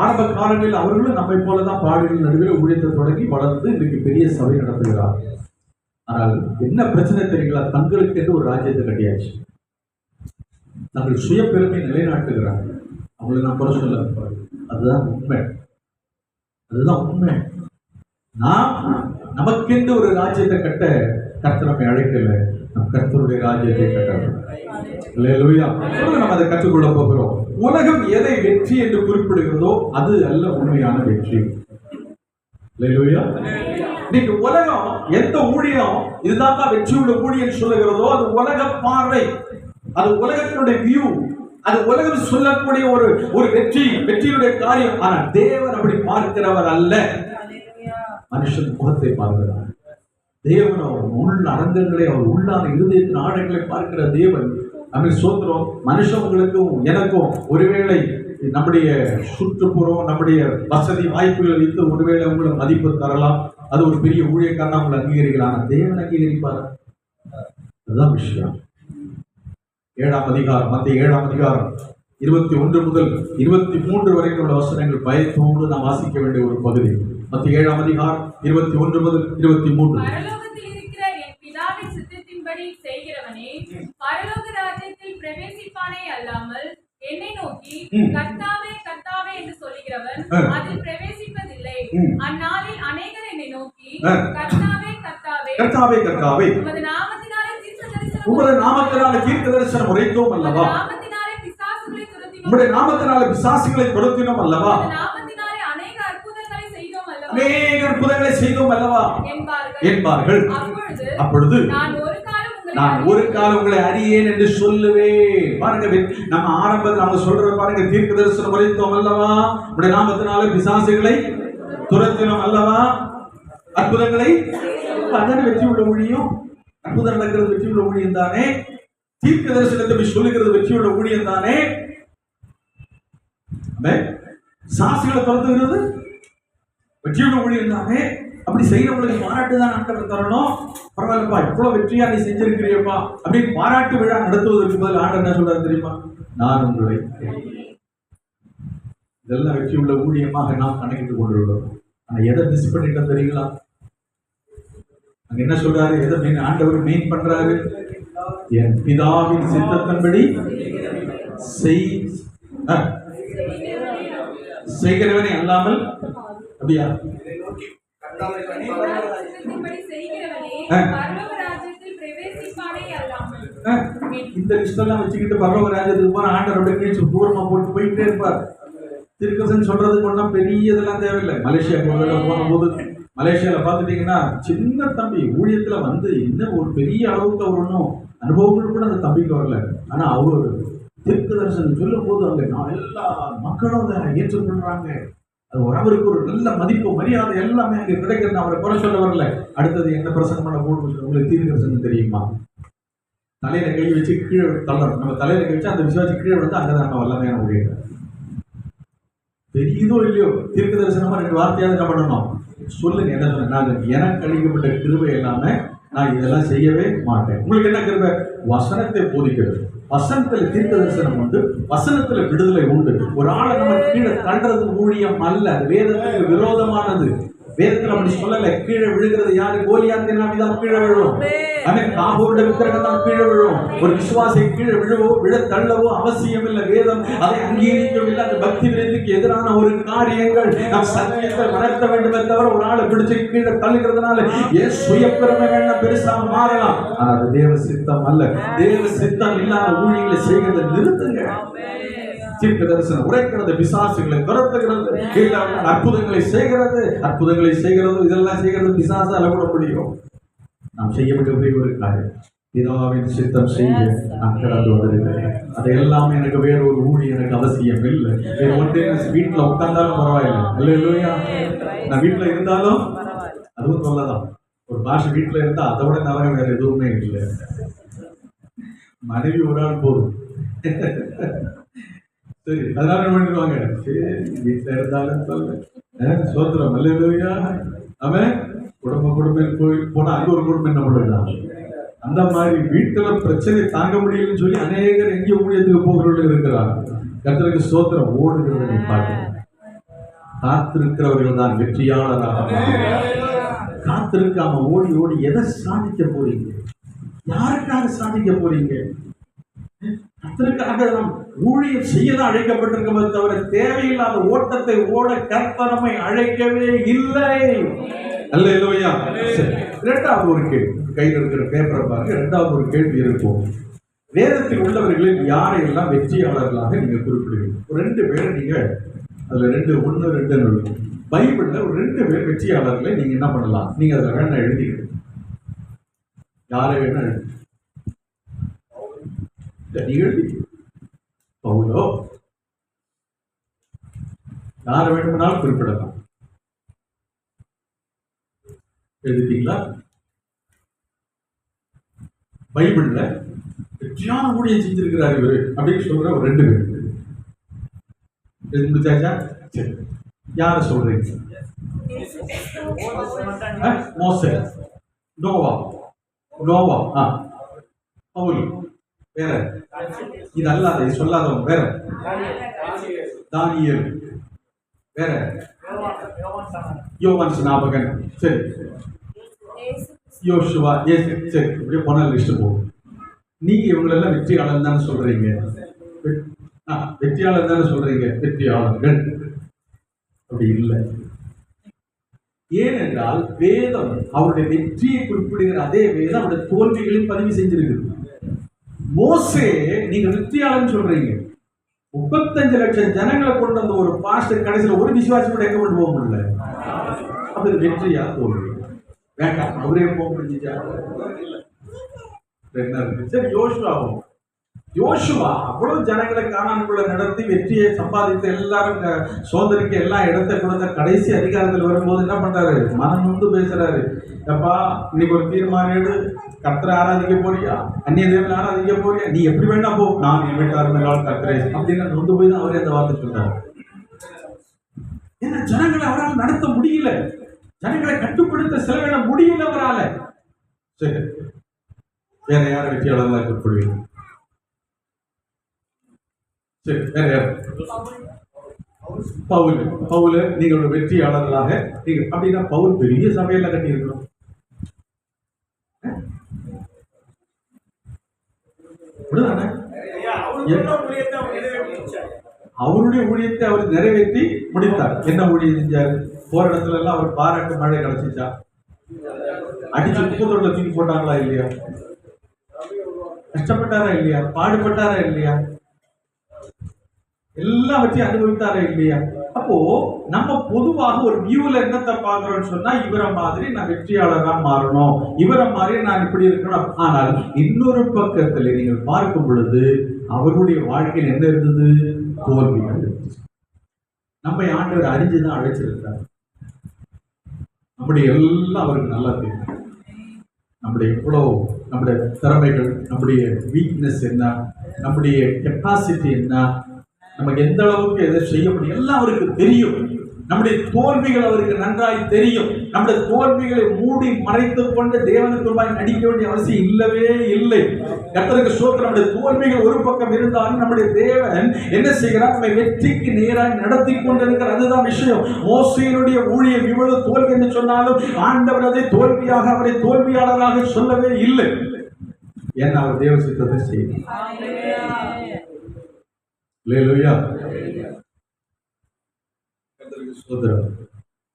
ஆரம்ப காலங்களில் அவர்களும் நம்மை போலதான் பாடுகள் நடுவில் ஊழியத்தை தொடங்கி வளர்ந்து இன்றைக்கு பெரிய சபை நடத்துகிறார். ஆனால் என்ன பிரச்சனை தெரியுங்களா? தங்களுக்கு என்று ஒரு ராஜ்யத்தை கட்டியாச்சு. தங்கள் சுய பெருமை நிலைநாட்டுகிறாங்க. அவங்களை நான் குறை சொல்ல, அதுதான் உண்மை, அதுதான் உண்மை. நாம் நமக்கென்று ஒரு ராஜ்யத்தை கட்ட கர்த்தர் நம்மை அழைக்கல, நம் கர்த்தருடைய ராஜ்யத்தை கட்டணும். அல்லேலூயா. நம்ம அதை கற்றுக்கொள்ள போகிறோம். உலகம் எதை வெற்றி என்று குறிப்பிடுகிறதோ அது அல்ல உண்மையான வெற்றி. அல்லேலூயா. இன்னைக்கு உலகம் எந்த ஊழியம் இதுதான் வெற்றி உள்ள ஊழியம் சொல்லுகிறதோ அது உலக பார்வை, அது உலகத்தினுடைய வியூ, அது உலகம் சொல்லக்கூடிய ஒரு வெற்றியுடைய காரியம். ஆனால் தேவன் அப்படி பார்க்கிறவர் அல்ல. மனுஷன் முகத்தை பார்க்கிறார். தேவன் அவர் உள்ள அரங்கங்களை, அவர் உள்ளான இருதயத்தின் ஆழங்களை பார்க்கிற தேவன். நம்ம சோத்திரம். மனுஷங்களுக்கும் எனக்கும் ஒருவேளை நம்முடைய சுற்றுப்புறம், நம்முடைய வசதி வாய்ப்புகளை வைத்து ஒருவேளை உங்களை மதிப்பு தரலாம், அது ஒரு பெரிய ஊழியக்காரனா உங்களை அங்கீகரிக்கலாம். ஆனால் தேவன் அங்கீகரிப்பார். அதுதான் விஷயம். 7ஆம் அதிகாரம், மத்திய 7ஆம் அதிகாரம் 21 முதல் 23 வரைக்கும் உள்ள வசனங்கள் பயத்தோடு நாம் வாசிக்க வேண்டிய ஒரு பகுதி. மத்திய 7ஆம் அதிகாரம் 21 முதல் 23. பரலோகத்தில் இருக்கிற என் பிதாவின் சித்தத்தின்படி செய்கிறவனே பரலோக ராஜ்யத்தில் பிரவேசிப்பானே அல்லாமல் என்னை நோக்கி கர்த்தாவே கர்த்தாவே என்று சொல்லுகிறவன் அதில் பிரவேசிப்பதில்லை. அந்நாளில் அநேகர் என்னை நோக்கி கர்த்தாவே கர்த்தாவே கர்த்தாவே கர்த்தாவே உமது நாமத்தினாலே தீர்க்க தரிசனம் உரைத்தோம் அல்லவா, உம்முடைய நாமத்தினாலே பிசாசுகளை துரத்தினோம் அல்லவா, அநேக அற்புதங்களை செய்தோம் அல்லவா என்பார்கள். அப்பொழுது நான் ஒரு காலம் உங்களை அறியேன் என்று சொல்லுவேன். பாருங்க, நம்ம ஆரம்பத்தில் நம்ம சொல்றது பாருங்க, தீர்க்க தரிசனம் உரைத்தோம் அல்லவா, உடைய நாமத்தினாலே பிசாசுகளை துரத்தினோம் அல்லவா, அற்புதங்களை. அதான வெற்றி உள்ள ஊழியம். அற்புதம் நடக்கிறது வெற்றி உள்ள ஊழியம் தானே. தீர்க்க தரிசனத்தை சொல்லுகிறது வெற்றி உள்ள ஊழியம் தானே. சாசிகளை துரத்துகிறது வெற்றியுள்ள ஊழியம் தானே. அப்படி செய்யறவங்களுக்கு பாராட்டு தான் ஆண்டவர் தரணும். பரவாயில்லப்பா, இவ்வளவு வெற்றியா நீ செஞ்சிருக்கிறியப்பா அப்படின்னு பாராட்டு விழா நடத்துவதற்கு பதில் ஆண்டவர் என்ன சொல்றாரு தெரியுமா? நான் உங்களை இதெல்லாம் வெற்றி உள்ள ஊழியமாக நாம் கணக்கிட்டு கொண்டிருக்கிறோம். ஆனா எதை மிஸ் பண்ணிட்டோம் தெரியுங்களா? அங்க என்ன சொல்றாரு? எதை ஆண்டவர் மெயின் பண்றாரு? என் பிதாவின் சித்தத்தின்படி செய்கிறவனே அல்லாமல், அப்படியா? இந்த லிஸ்ட் எல்லாம் வச்சுக்கிட்டு பரலோக ராஜ்யத்துக்கு போற ஆண்டவரோட கீழ்ச்சி தூரமா போட்டு போயிட்டே இருப்பார். திருக்கசன் சொல்றதுக்கு ஒன்றும் பெரிய இதெல்லாம் தேவையில்லை. மலேசியா போகும்போது மலேசியால பாத்துட்டீங்கன்னா சின்ன தம்பி ஊழியத்துல வந்து இன்னும் ஒரு பெரிய அளவுக்கு அவர் ஒன்றும் அனுபவங்கள் கூட அந்த தம்பிக்கு வரல. ஆனா அவர் தீர்க்க தரிசனம் சொல்லும் போது அங்க எல்லா மக்களும் அதை ஏற்றுக்கொள்றாங்க. அது அவருக்கு ஒரு நல்ல மதிப்பு மரியாதை எல்லாமே அங்கே கிடைக்கிறது. அவரை குறை சொல்ல வரல. அடுத்தது என்ன பிரசங்கம் பண்ண போட்டு உங்களுக்கு தீர்க்க தரிசனம் தெரியுமா? தலையில கை வச்சு கீழே தள்ளணும். நம்ம தலையில கை வச்சு அந்த விசுவாசி கீழே வந்து அங்கதான் நம்ம வல்லமையான ஊழியர். தெரியுதோ இல்லையோ தீர்க்க தரிசனமா 2 வார்த்தையாவது என்ன பண்ணணும்? சொல்லுங்க. என்ன சொன்ன? எனக்கு அளிக்கப்பட்ட கிருபை எல்லாமே நான் இதெல்லாம் செய்யவே மாட்டேன். உங்களுக்கு என்ன கிருபை? வசனத்தை போதிக்கிறது. வசனத்துல தீர்க்க தரிசனம் உண்டு, வசனத்துல விடுதலை உண்டு. ஒரு ஆளை நம்ம கீழே தள்ளுறது ஊழியம் அல்ல, அது வேதத்துக்கு விரோதமானது. வேதத்துல அப்படி சொல்லல. கீழே விழுகிறது யாரு? கோலியாத்தின் தான் கீழே விழும். காபோருட விக்கிரகம் தான் கீழே விழும். ஒரு விசுவாசை கீழே விழ தள்ளவோ அவசியம் இல்லை. வேதம் அதை அங்கீகரிக்கவில்லை. அந்த பக்தி வேதத்துக்கு எதிரான ஒரு காரியங்கள் நம் சத்தியத்தை வளர்த்த வேண்டுமே தவிர ஒரு ஆளை பிடிச்சு கீழே தள்ளுகிறதுனால ஏன் சுயப்பிரமை வேண்டாம் பெருசா மாறலாம். ஆனா அது தேவ சித்தம் அல்ல. தேவ சித்தம் இல்லாத ஊழியர்களை செய்கிறத நிறுத்துங்க. தீர்க்க தரிசனம் உரைக்கிறது, பிசாசுகளை துரத்துகிறது, அற்புதங்களை செய்கிறது, இதெல்லாம் செய்கிறது பிசாசால கூட முடியும். நாம் செய்யப்பட்ட ஒரு காரியம் பிதாவின் சித்தம் செய்ய நான் கடந்து வந்திருக்கிறேன். அது எல்லாமே எனக்கு வேற ஒரு ஊழி எனக்கு அவசியம் இல்லை. வேற ஒன்றே வீட்டுல உட்கார்ந்தாலும் பரவாயில்லை. இல்லையா? நான் வீட்டுல இருந்தாலும் அதுவும் சொல்லலாம். ஒரு பாஷை வீட்டுல இருந்தா அதை விட நரகம் வேற எதுவுமே இல்லை. மனைவி ஒரு ஆள் போதும். சரி, அதனால என்ன பண்ணிடுவாங்க? சரி, வீட்டுல இருந்தாலும் சொல்ல சோத்திரம். அல்லேலூயா. அவன் குடும்பம் போனா அங்க ஒரு குடும்பம் என்ன பண்ணுறான்? அந்த மாதிரி வீட்டுல பிரச்சனை தாங்க முடியலன்னு சொல்லி அநேகர் எங்கேயோ ஊழியத்துக்கு போகிறவர்கள் இருக்கிறாங்க. கர்த்தருக்கு ஸ்தோத்திரம். ஓடுகிறவர்களை பார்க்க காத்திருக்கிறவர்கள் தான் வெற்றியாளராக. காத்திருக்காம ஓடி ஓடி எதை சாதிக்க போறீங்க? யாருக்காக சாதிக்க போறீங்க? கர்த்தருக்காக நாம் ஊழியம் செய்யதான் அழைக்கப்பட்டிருக்கோமே தவிர தேவையில்லாத ஓட்டத்தை ஓட கர்த்தர் நம்மை அழைக்கவே இல்லை. அல்லேலூயா. இரண்டாவது ஒரு கேள்வி, கையில் இருக்கிற பேப்பரை பாருங்க. இரண்டாவது ஒரு கேள்வி இருக்கும். வேதத்தில் உள்ளவர்களில் யாரையெல்லாம் வெற்றியாளர்களாக நீங்க குறிப்பிடுவீங்க? ஒரு 2 பேரை நீங்க அதுல 1-2 பைபிள்ல ஒரு 2 பேர் வெற்றியாளர்களை நீங்க என்ன பண்ணலாம்? நீங்க அதுல வேணா எழுதிக்கிட்டு யாரை வேணா எழுதி பவுலோ யார் வேண்டுமானாலும் குறிப்பிடலாம். எழுதிட்டீங்களா? பைபிள்ல வெற்றியான ஊழியம் செஞ்சிருக்கிறார் இவரு அப்படின்னு சொல்ற ஒரு 2 பேர் எழுதி முடிச்சாச்சா? சரி, யார சொல்றீங்க? மோசே, நோவா, பவுல், வேற இது அல்லாத சொல்லாதவங்க வேற, தானியேல், வேற யோவான் ஸ்நாபகன், சரி, யோசுவா, சரி, இப்படியே போன லிஸ்ட் போகும். நீங்க இவங்களெல்லாம் வெற்றியாளர் தானே சொல்றீங்க? வெற்றியாளர் தானே சொல்றீங்க? வெற்றியாளர்கள் அப்படி இல்லை. ஏனென்றால் வேதம் அவருடைய வெற்றியை குறிப்பிடுகிற அதே வேதம் அவருடைய தோல்விகளையும் பதிவு செஞ்சிருக்கு. மோசே நீங்க வெற்றியாளர்னு சொல்றீங்க. 35 லட்சம் ஜனங்களை கொண்டு வந்த ஒரு பாஸ்டர் கடைசியில் ஒரு விசுவாசி கூட எங்க கொண்டு போக முடியல. அப்ப இது வெற்றியா தோல்வி? வேண்டாம், அவரே போக முடிஞ்சா. சரி, யோசுவா அவ்வளவு ஜனங்களை கானானுக்குள்ள நடத்தி வெற்றியை சம்பாதித்து எல்லாரும் சோதரிக்கு எல்லா இடத்தை கொடுத்த கடைசி அதிகாரத்தில் வரும்போது என்ன பண்றாரு? மனம் நொந்து பேசுறாரு. எப்பா, இன்னைக்கு ஒரு தீர்மானம் எடு. கர்த்தரை ஆராதிக்க போறியா? அந்நிய தேவனை ஆராதிக்க போறியா? நீ எப்படி வேணா போ, நான் என் வீட்டார் மேலால் கர்த்தரை அப்படின்னு நொந்து போய் தான் அவரே அந்த வார்த்தை சொல்றாரு. ஏன்னா ஜனங்களை அவரால் நடத்த முடியல, ஜனங்களை கட்டுப்படுத்த செலவிட முடியல அவரால. சரி, வேற யாரை வெற்றியாளர்களாக குறிப்பிடுவீங்க? சரி, வேற யார்? பவுல் நீங்க ஒரு வெற்றியாளர்களாக நீங்க அப்படின்னா பவுல் பெரிய சபையில கட்டி இருக்கணும். அவருடைய ஊழியத்தை அவர் நிறைவேற்றி முடித்தார். என்ன ஊழியம் செஞ்சார்? போற இடத்துல எல்லாம் அவர் பாராட்டு மழை கிடைச்சிச்சா? அடிச்சு குப்பத்தோட தூக்கி போட்டாங்களா இல்லையா? கஷ்டப்பட்டாரா இல்லையா? பாடுபட்டாரா இல்லையா? எல்லாவற்றையும் அனுபவித்தாரா இல்லையா? அப்போ நம்ம பொதுவாக ஒரு வியூல என்னத்தை பாக்குறோம்னு சொன்னா, இவரை மாதிரி நான் வெற்றியாளரா மாறணும், இவரை மாதிரி நான் இப்படி இருக்கணும். ஆனால் இன்னொரு பக்கத்துல நீங்கள் பார்க்கும் பொழுது அவருடைய வாழ்க்கையில் என்ன இருந்தது? தோல்விகள். நம்ம ஆண்டவர் அறிஞ்சுதான் அழைச்சிருக்காரு. நம்முடைய எல்லாம் அவருக்கு நல்லா தெரியும். நம்முடைய எவ்வளவு, நம்முடைய திறமைகள், நம்முடைய வீக்னஸ் என்ன, நம்முடைய கெப்பாசிட்டி என்ன, நமக்கு எந்த அளவுக்கு எதை செய்ய முடியும் எல்லாம் அவருக்கு தெரியும். நம்முடைய தோல்விகள் அவருக்கு நன்றாய் தெரியும். நம்முடைய தோல்விகளை மூடி மறைத்துக் கொண்டு தேவனுக்கு ரூபாய் நடிக்க வேண்டிய அவசியம் இல்லவே இல்லை. கர்த்தருக்கு ஸ்தோத்திரம். நம்முடைய தோல்விகள் ஒரு பக்கம் இருந்தாலும் நம்முடைய தேவன் என்ன செய்கிறார்? நம்மை வெற்றிக்கு நேராக நடத்தி கொண்டிருக்கிறார். அதுதான் விஷயம். மோசேயினுடைய ஊழியம் இவ்வளவு தோல்வி என்று சொன்னாலும் ஆண்டவர் அதை தோல்வியாக, அவரை தோல்வியாளராக சொல்லவே இல்லை. ஏன்னா அவர் தேவ சித்தத்தை செய்தார்.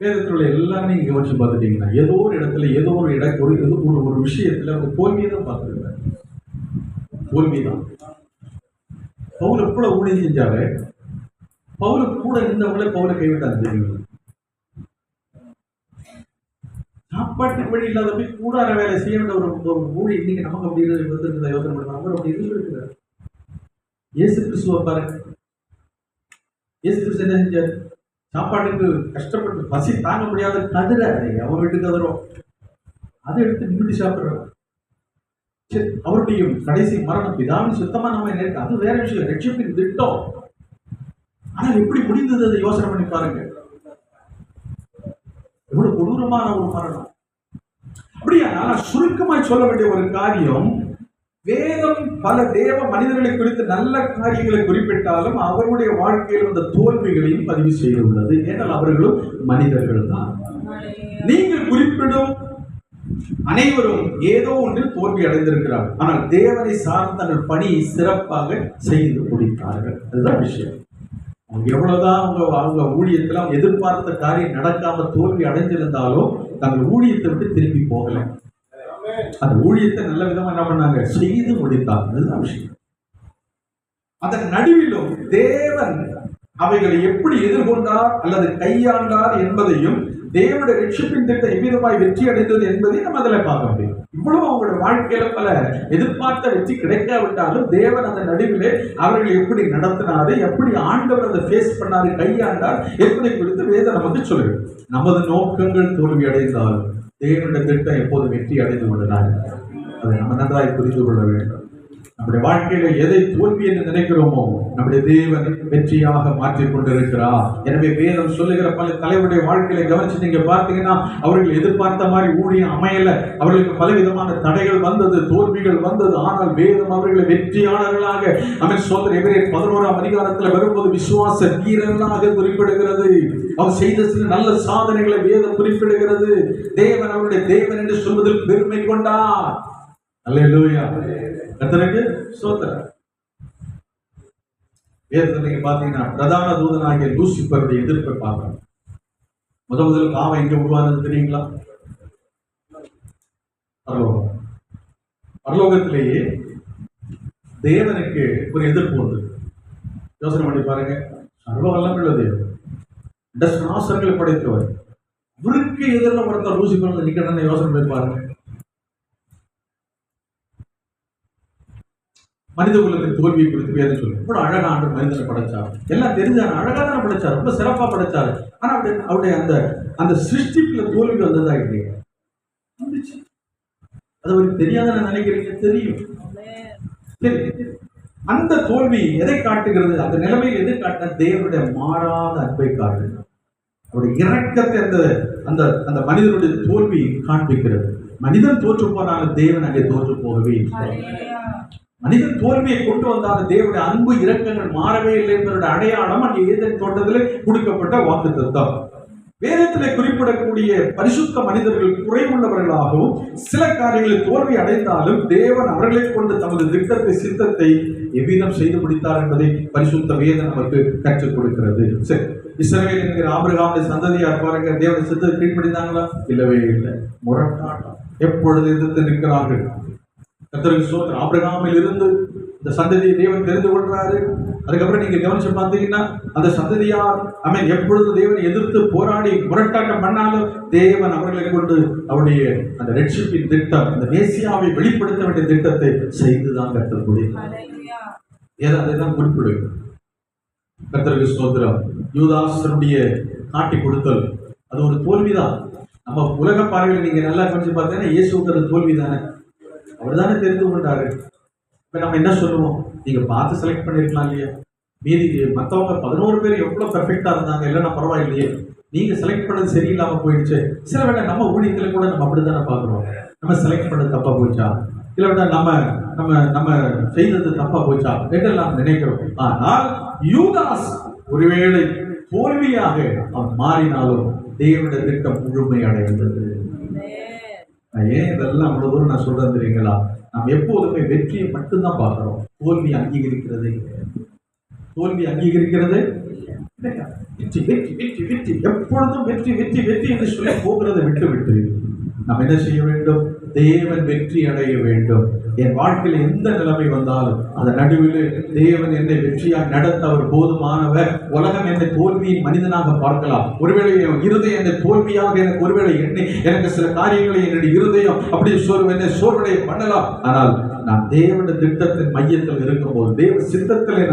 வேதத்தில் உள்ள எல்லாமே நீங்க கவனிச்சு பார்த்துட்டீங்கன்னா ஏதோ ஒரு இடத்துல ஏதோ ஒரு விஷயத்துல ஒரு தோல்வியை தான் பார்த்துருக்காரு. தோல்விதான். பவுல் எவ்வளவு ஊழியம் செஞ்சாரு, பவுல கூட இருந்தவங்களே பவுலை கைவிட்டாங்க. தெரியுங்களா? சாப்பாட்டுக்கு வழி இல்லாத போய் கூடார வேலை செய்ய வேண்டிய ஒரு ஊழி இன்னைக்கு நமக்கு அப்படி இருந்திருக்குதா? யோசனை பண்ணுறாங்க. அவர் அப்படி இருந்திருக்கிறார். இயேசு கிறிஸ்துவ பாருங்க. இயேசு கிறிஸ்து என்ன செஞ்சார்? சாப்பாட்டுக்கு கஷ்டப்பட்டு பசி தாங்க முடியாத கதிரை, அவன் வீட்டு கதிரும் அதை எடுத்து நிமிட்டி சாப்பிடுறாரு. சரி, அவருடைய கடைசி மரணம் பிதாவின் சுத்தமா நம்ம நேருக்கு, அது வேற விஷயம், ரட்சிப்பின் திட்டம். ஆனால் எப்படி முடிந்தது அதை யோசனை பண்ணி பாருங்க. எவ்வளவு கொடூரமான ஒரு மரணம். அப்படியா? சுருக்கமாய் சொல்ல வேண்டிய ஒரு காரியம், வேதம் பல தேவ மனிதர்களை குறித்து நல்ல காரியங்களை குறிப்பிட்டாலும் அவர்களுடைய வாழ்க்கையில் அந்த தோல்விகளையும் பதிவு செய்துள்ளது. ஏனால் அவர்களும் மனிதர்கள் தான். நீங்கள் குறிப்பிடும் அனைவரும் ஏதோ ஒன்றில் தோல்வி அடைந்திருக்கிறார்கள். ஆனால் தேவனை சார்ந்த தங்கள் பணியை சிறப்பாக செய்து முடித்தார்கள். அதுதான் விஷயம். அவங்க எவ்வளவுதான் அவங்க ஊழியத்துல அவங்க எதிர்பார்த்த காரியம் நடக்காம தோல்வி அடைஞ்சிருந்தாலும் தங்கள் ஊழியத்தை விட்டு திரும்பி போகல. அந்த ஊழியத்தை நல்ல விதமா என்ன பண்ணாங்க? செய்து முடித்தாங்க. அதுதான் விஷயம். அதன் நடுவிலும் தேவன் அவைகளை எப்படி எதிர்கொண்டார் அல்லது கையாண்டார் என்பதையும் தேவனுடைய ரட்சிப்பின் திட்டம் எவ்விதமாய் வெற்றி அடைந்தது என்பதையும் நம்ம அதில் பார்க்க முடியும். இவ்வளவு அவங்களுடைய வாழ்க்கையில பல எதிர்பார்த்த வெற்றி கிடைக்காவிட்டாலும் தேவன் அந்த நடுவிலே அவர்கள் எப்படி நடத்தினாரு, எப்படி ஆண்டவர் அதை ஃபேஸ் பண்ணாரு, கையாண்டார் என்பதை குறித்து வேதம் நமக்கு சொல்லுது. நமது நோக்கங்கள் தோல்வி அடைந்தாலும் தேவனுடைய திட்டம் எப்போது வெற்றி அடைந்து கொண்டதால் அதை நம்ம நன்றாய் புரிந்து கொள்ள வேண்டும். நம்முடைய வாழ்க்கையில எதை தோல்வி என்று நினைக்கிறோமோ நம்முடைய தேவன் வெற்றியாக மாற்றிக் கொண்டிருக்கிறார். எனவே வேதம் சொல்லுகிற பல தலைவருடைய வாழ்க்கையில கவனிச்சு நீங்க பார்த்தீங்கன்னா அவர்கள் எதிர்பார்த்த மாதிரி ஊழியம் அமையல. அவர்களுக்கு பலவிதமான தடைகள் வந்தது, தோல்விகள் வந்தது. ஆனால் வேதம் அவர்களை வெற்றியாளர்களாக அவன் சொல்ற எபிரேயர் 11ஆம் அதிகாரத்தில் வரும்போது விசுவாச வீரர்களாக குறிப்பிடுகிறது. அவர் செய்த சில நல்ல சாதனைகளை வேதம் குறிப்பிடுகிறது. தேவன் அவருடைய தேவன் என்று சொல்வதில் பெருமை கொண்டார். அல்லேலூயா. கர்த்தருக்கு ஸ்தோத்திரம். வேதத்தை நீங்க பாத்தீங்கன்னா பிரதான தூதனாகிய லூசிபருடைய எதிர்ப்பை பார்க்கணும். முதல் பாவம் எங்க உருவானது தெரியுங்களா? பரலோகம். பரலோகத்திலேயே தேவனுக்கு ஒரு எதிர்ப்பு உண்டு. யோசனை பண்ணி பாருங்க. சர்வ வல்லமையுள்ள தேவன், நாசங்களை படைத்தவர், இவருக்கு எதிரில் ஒருத்தர் லூசிபர் நிக்கணும்னு யோசனை பண்ணி பாருங்க. மனித குலத்தின் தோல்வியை குறித்து வேதம் சொல்லு. கூட அழகான மனிதனை படைச்சார், எல்லாம் தெரிஞ்சாரு, அழகா தானே படைச்சார், ரொம்ப சிறப்பா படைச்சாரு. ஆனா அவருடைய அந்த சிருஷ்டிப்புல தோல்வி வந்ததா இல்லையா? அது அவருக்கு தெரியாத நினைக்கிறீங்க? தெரியும். அந்த தோல்வி எதை காட்டுகிறது? அந்த நிலைமையில் எதை காட்டின? தேவனுடைய மாறாத அன்பை காட்டுகிறது. அவருடைய இரக்கத்தை அந்த அந்த மனிதனுடைய தோல்வி காண்பிக்கிறது. மனிதன் தோற்று போனாலும் தேவன் அங்கே தோற்று போகவே இல்லை. மனிதன் தோல்வியை கொண்டு வந்தாலும் தேவனுடைய அன்பு இரக்கங்கள் மாறவே இல்லை என்பதோட அடையாளம் அங்கே ஏதேன் தோட்டத்திலே கொடுக்கப்பட்ட வாக்குத்தத்தம். வேதத்திலே குறிப்பிடக்கூடிய பரிசுத்த மனிதர்கள் குறைவுள்ளவர்களாகவும் சில காரியங்களில் தோல்வி அடைந்தாலும் தேவன் அவர்களை கொண்டு தமது திட்டத்தை சித்தத்தை எவ்விதம் செய்து முடித்தார் என்பதை பரிசுத்த வேதம் நமக்கு கற்றுக் கொடுக்கிறது. சரி, இஸ்ரவேல் என்கிற ஆபிரகாமுடைய சந்ததியார் பாருங்க, தேவனுடைய சித்தத்தை கீழ்ப்படிந்தாங்களா? இல்லவே இல்லை, முரட்டாட்டம், எப்பொழுது எதிர்த்து நிற்கிறார்கள். கர்த்தருக்கு ஸ்தோத்திரம். ஆபிரகாமில் இருந்து இந்த சந்ததியை தேவன் தெரிந்து கொள்றாரு. அதுக்கப்புறம் நீங்க கவனிச்சு பார்த்தீங்கன்னா அந்த சந்ததியார் எப்பொழுது தேவனை எதிர்த்து போராடி முரட்டாட்டம் பண்ணாலும் தேவன் அவர்களை கொண்டு அவருடைய அந்த ரட்சிப்பின் திட்டம், அந்த மேசியாவை வெளிப்படுத்த வேண்டிய திட்டத்தை செய்துதான் கர்த்தர் அதைதான் குறிப்பிடுங்க. கர்த்தருக்கு ஸ்தோத்திரம். யூதாசனுடைய காட்டி கொடுத்தல் அது ஒரு தோல்விதான். நம்ம உலக பார்வையில் நீங்க நல்லா கவனிச்சு பார்த்தீங்கன்னா இயேசுக்கு அது தோல்வி தானே. அவர் தானே தெரிந்து கொண்டாரு. இப்ப நம்ம என்ன சொல்லுவோம், நீங்க பார்த்து செலக்ட் பண்ணிருக்கலாம் இல்லையா? மீதி மற்றவங்க 11 பேர் எவ்வளவு பெர்ஃபெக்டா இருந்தாங்க, இல்லைன்னா பரவாயில்லையே, நீங்க செலக்ட் பண்ணது சரியில்லாம போயிடுச்சு. சில வேளை நம்ம ஊழியத்துல கூட நம்ம அப்படித்தானே பாக்குறோம், நம்ம செலக்ட் பண்ணது தப்பா போச்சா, சில வேளை நம்ம நம்ம நம்ம செய்தது தப்பா போச்சா என்றெல்லாம் நினைக்கிறோம். ஆனால் யூதாஸ் ஒருவேளை தோல்வியாக அவன் மாறினாலும் தேவனுடைய திட்டம் முழுமை அடைந்தது. ஏன் இதெல்லாம் அவ்வளவு தூரம் நான் சொல்றேன் தெரியுங்களா? நாம் எப்போதுமே வெற்றியை மட்டும்தான் பார்க்கிறோம், தோல்வி அங்கீகரிக்கிறதே. தோல்வி அங்கீகரிக்கிறது வெற்றி வெற்றி வெற்றி வெற்றி, எப்பொழுதும் வெற்றி வெற்றி வெற்றி என்று சொல்லி போகிறதை விட்டு விட்டு நாம் என்ன செய்ய வேண்டும்? தேவன் வெற்றி அடைய வேண்டும். என் வாழ்க்கையில் எந்த நிலைமை வந்தாலும் அந்த நடுவில் தேவன் என்னை வெற்றியாக நடத்த அவர் போதுமானவர். உலகம் என்னை தோல்வியின் மனிதனாக பார்க்கலாம், ஒருவேளை இருதயம் என்னை தோல்வியாக, எனக்கு ஒருவேளை எனக்கு சில காரியங்களை என்னுடைய இருதயம் அப்படி என்னை சோர்வடைய பண்ணலாம். ஆனால் நான் தேவனுடைய திட்டத்தின் மையத்தில் இருக்கும்போது, தேவ சித்தத்திலே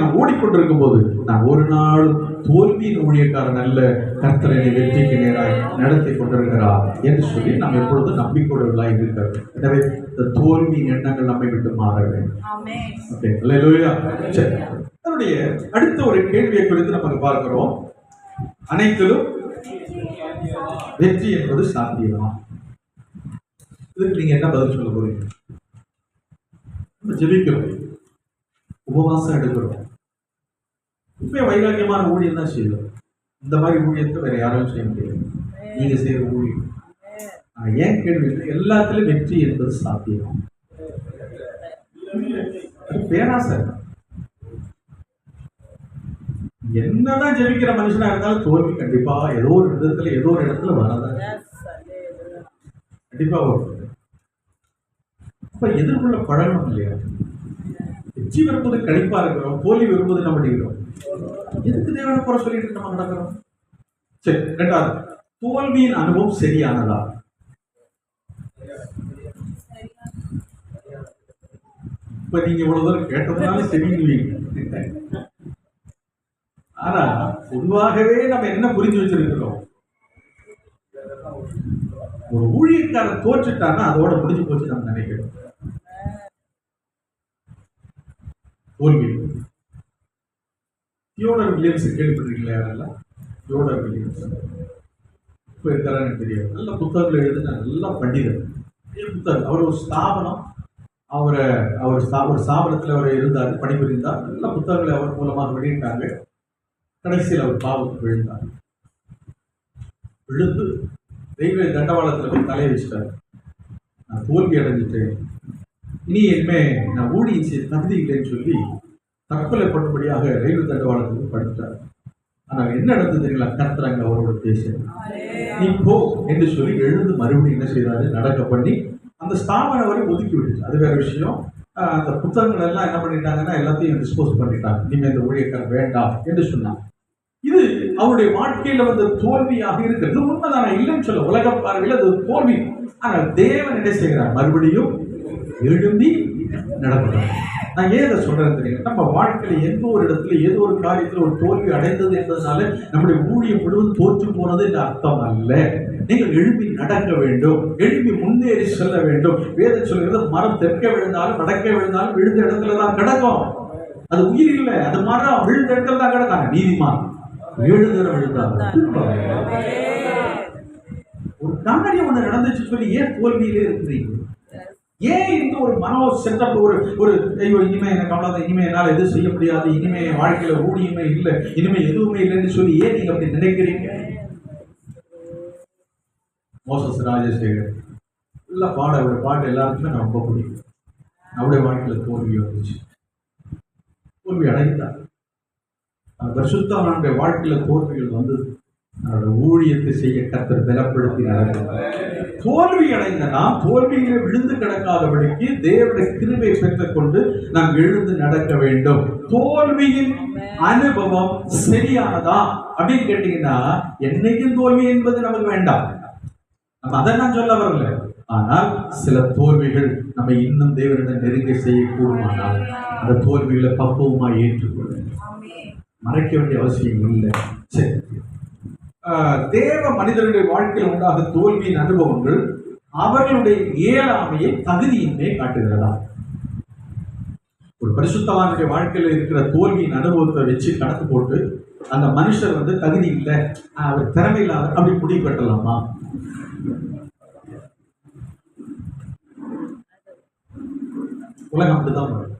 நான் ஓடிக்கொண்டிருக்கும் போது நான் ஒரு நாளும் தோல்வியின் ஊழியக்காரன் அல்ல, கர்த்தர் என்னை வெற்றிக்கு நேராக நடத்தி கொண்டிருக்கிறார் என்று சொல்லி நாம் எப்பொழுதும் நம்பிக்கையுள்ளவர்களாக இருக்கிறோம். எனவே இந்த தோல்வியின் எண்ணங்கள் நம்மை விட்டு மாற வேண்டும். அதனுடைய அடுத்த ஒரு கேள்வியை குறித்து நம்ம பார்க்கிறோம். அனைத்திலும் வெற்றி என்பது சாத்தியமா? இதுக்கு நீங்க என்ன பதில் சொல்ல போறீங்க? நம்ம ஜெபிக்கிறோம், உபவாசம் எடுக்கிறோம், இப்ப வைராக்கியமான ஊழியம் தான் செய்யணும். இந்த மாதிரி ஊழியத்தை வேற யாரும் செய்ய முடியாது, நீங்க செய்யற ஊழியம். ஏன் கேள்வி, எல்லாத்திலும் வெற்றி என்பது சாத்தியம். பேராசை. என்னதான் ஜெபிக்கிற மனுஷனா இருந்தாலும் தோல்வி கண்டிப்பா ஏதோ ஒரு விதத்துல ஏதோ ஒரு இடத்துல வரதான் கண்டிப்பா வரும். அப்ப எதிர்கொள்ள பழகணும் இல்லையா? வெற்றி வரும்போது கழிப்பா இருக்கிறோம், தோல்வி வரும்போது என்ன பண்ணிக்கிறோம்? எதுக்கு தேவனை குறை சொல்லிட்டு நம்ம நடக்கிறோம்? சரி, ரெண்டாவது, தோல்வியின் அனுபவம் சரியானதா? இப்ப நீங்க இவ்வளவு தூரம் கேட்டதுனால சரிங்குவீங்க. ஆனா பொதுவாகவே நம்ம என்ன புரிஞ்சு வச்சிருக்கிறோம், ஒரு ஊழியக்காரன் தோற்றுட்டான்னா அதோட முடிஞ்சு போச்சு நம்ம நினைக்கிறோம். தோல்வி. தியோடர் வில்லியம்ஸ் கேள்விப்பட்டிருக்கீங்களா? யாரெல்லாம் தியோடர் வில்லியம்ஸ் இப்ப இருக்கிறான்னு தெரியும். நல்ல புத்தகங்கள் எழுதுன நல்ல பண்டிதர், புத்தகம். அவர் ஒரு ஸ்தாபனம், அவர் ஸ்தாபனத்தில் அவர் இருந்தார், பணிபுரிந்தார். நல்ல புத்தகங்களை அவர் மூலமாக வெளியிட்டாங்க. கடைசியில் அவர் பாவத்துக்கு விழுந்தார். விழுந்து ரயில்வே தண்டவாளத்தில் போய் தலையை வச்சுட்டார். நான் தோல்வி அடைஞ்சிட்டேன், இனி இனிமே நான் ஊழியம் செய்ய தகுதி இல்லைன்னு சொல்லி தற்கொலை பண்ணும்படியாக ரயில்வே தண்டவாளத்துக்கு படுத்துட்டார். ஆனால் என்ன நடந்தது தெரியுங்களா? கர்த்தர் அவரோட பேச, நீ போ என்று சொல்லி எழுந்து மறுபடியும் என்ன செய்தாரு? நடக்க பண்ணி அந்த ஸ்தாபனம் வரை ஒதுக்கி விட்டுச்சு. அது வேற விஷயம். அந்த புத்தகங்கள் எல்லாம் என்ன பண்ணிட்டாங்கன்னா எல்லாத்தையும் டிஸ்போஸ் பண்ணிட்டாங்க. இனிமேல் இந்த ஊழியக்காரர் வேண்டாம் என்று சொன்னாங்க. இது அவருடைய வாழ்க்கையில வந்து தோல்வியாக இருக்கிறது உண்மைதான, இல்லைன்னு சொல்ல. உலக பார்வையில் அது தோல்வி. ஆனால் தேவன் என்ன செய்கிறார்? மறுபடியும் எழும்பி நடக்கிறார். நான் ஏன் இதை சொல்றேன் தெரியுங்க? நம்ம வாழ்க்கையில எந்த ஒரு இடத்துல ஏதோ ஒரு காரியத்தில் ஒரு தோல்வி அடைந்தது என்பதனால நம்முடைய ஊழியம் முழுவதும் தோற்று போனது என்ற அர்த்தம் அல்ல. நீங்கள் எழுப்பி நடக்க வேண்டும், எழுப்பி முன்னேறி செல்ல வேண்டும். வேதம் சொல்கிறது, மரம் தெற்க விழுந்தாலும் வடக்க விழுந்தாலும் விழுந்த இடத்துல தான் கிடக்கும். அது உயிர் இல்லை, அது மரம் விழுந்த இடத்துல தான் கிடக்காங்க. நீதிமான் 7 தடவை விழுந்தாங்க. ஒரு காரியம் ஒண்ணு நடந்துச்சு சொல்லி ஏன் தோல்வியிலே இருக்கிறீங்க? ஏன் இந்த ஒரு மனோ செட்டப், ஒரு ஒரு ஐயோ இனிமே எனக்கு அவ்வளோதான், இனிமே என்னால் எதுவும் செய்ய முடியாது, இனிமே என் வாழ்க்கையில ஊழியமே இல்லை, இனிமே எதுவுமே இல்லைன்னு சொல்லி ஏன் நீங்க அப்படி நினைக்கிறீங்க? மோசஸ் ராஜசேகர் நல்ல ஒரு பாட்டு எல்லாருக்குமே நான் ரொம்ப பிடிக்கும். அவருடைய வாழ்க்கையில தோல்வி வந்துச்சு, தோல்வி அடைந்தார். பரிசுத்தவானுடைய வாழ்க்கையில தோல்விகள் வந்தது. அவரோட ஊழியத்தை செய்ய கர்த்தர் பலப்படுத்தி நடந்தார். தோல்வி அடைந்த நாம் தோல்வியில விழுந்து கிடக்காதபடிக்கு தேவனுடைய கிருபை பெற்றுக்கொண்டு நாம் எழுந்து நடக்க வேண்டும். தோல்வியின் அனுபவம் சரியானதா அப்படின்னு கேட்டீங்கன்னா, என்னைக்கும் தோல்வி என்பது நமக்கு வேண்டாம், நம்ம அதை நான் சொல்ல வரல. ஆனால் சில தோல்விகள் நம்ம இன்னும் தேவனிடம் நெருங்க செய்யக்கூடுமானால் அந்த தோல்விகளை பக்குவமாக ஏற்றுக்கொள்ள மறைக்க வேண்டிய அவசியம் இல்லை. சரி, தேவ மனிதர்களுடைய வாழ்க்கையில் உண்டாக தோல்வியின் அனுபவங்கள் அவர்களுடைய இயலாமையை தகுதியின்மை காட்டுகிறதா? ஒரு பரிசுத்தவானுடைய வாழ்க்கையில் இருக்கிற தோல்வியின் அனுபவத்தை வச்சு கணக்கு போட்டு அந்த மனுஷர் தகுதி இல்லை, அவர் திறமை இல்லாத அப்படி முடிவு கட்டலாமா? உலகம் அப்படிதான் வரும்.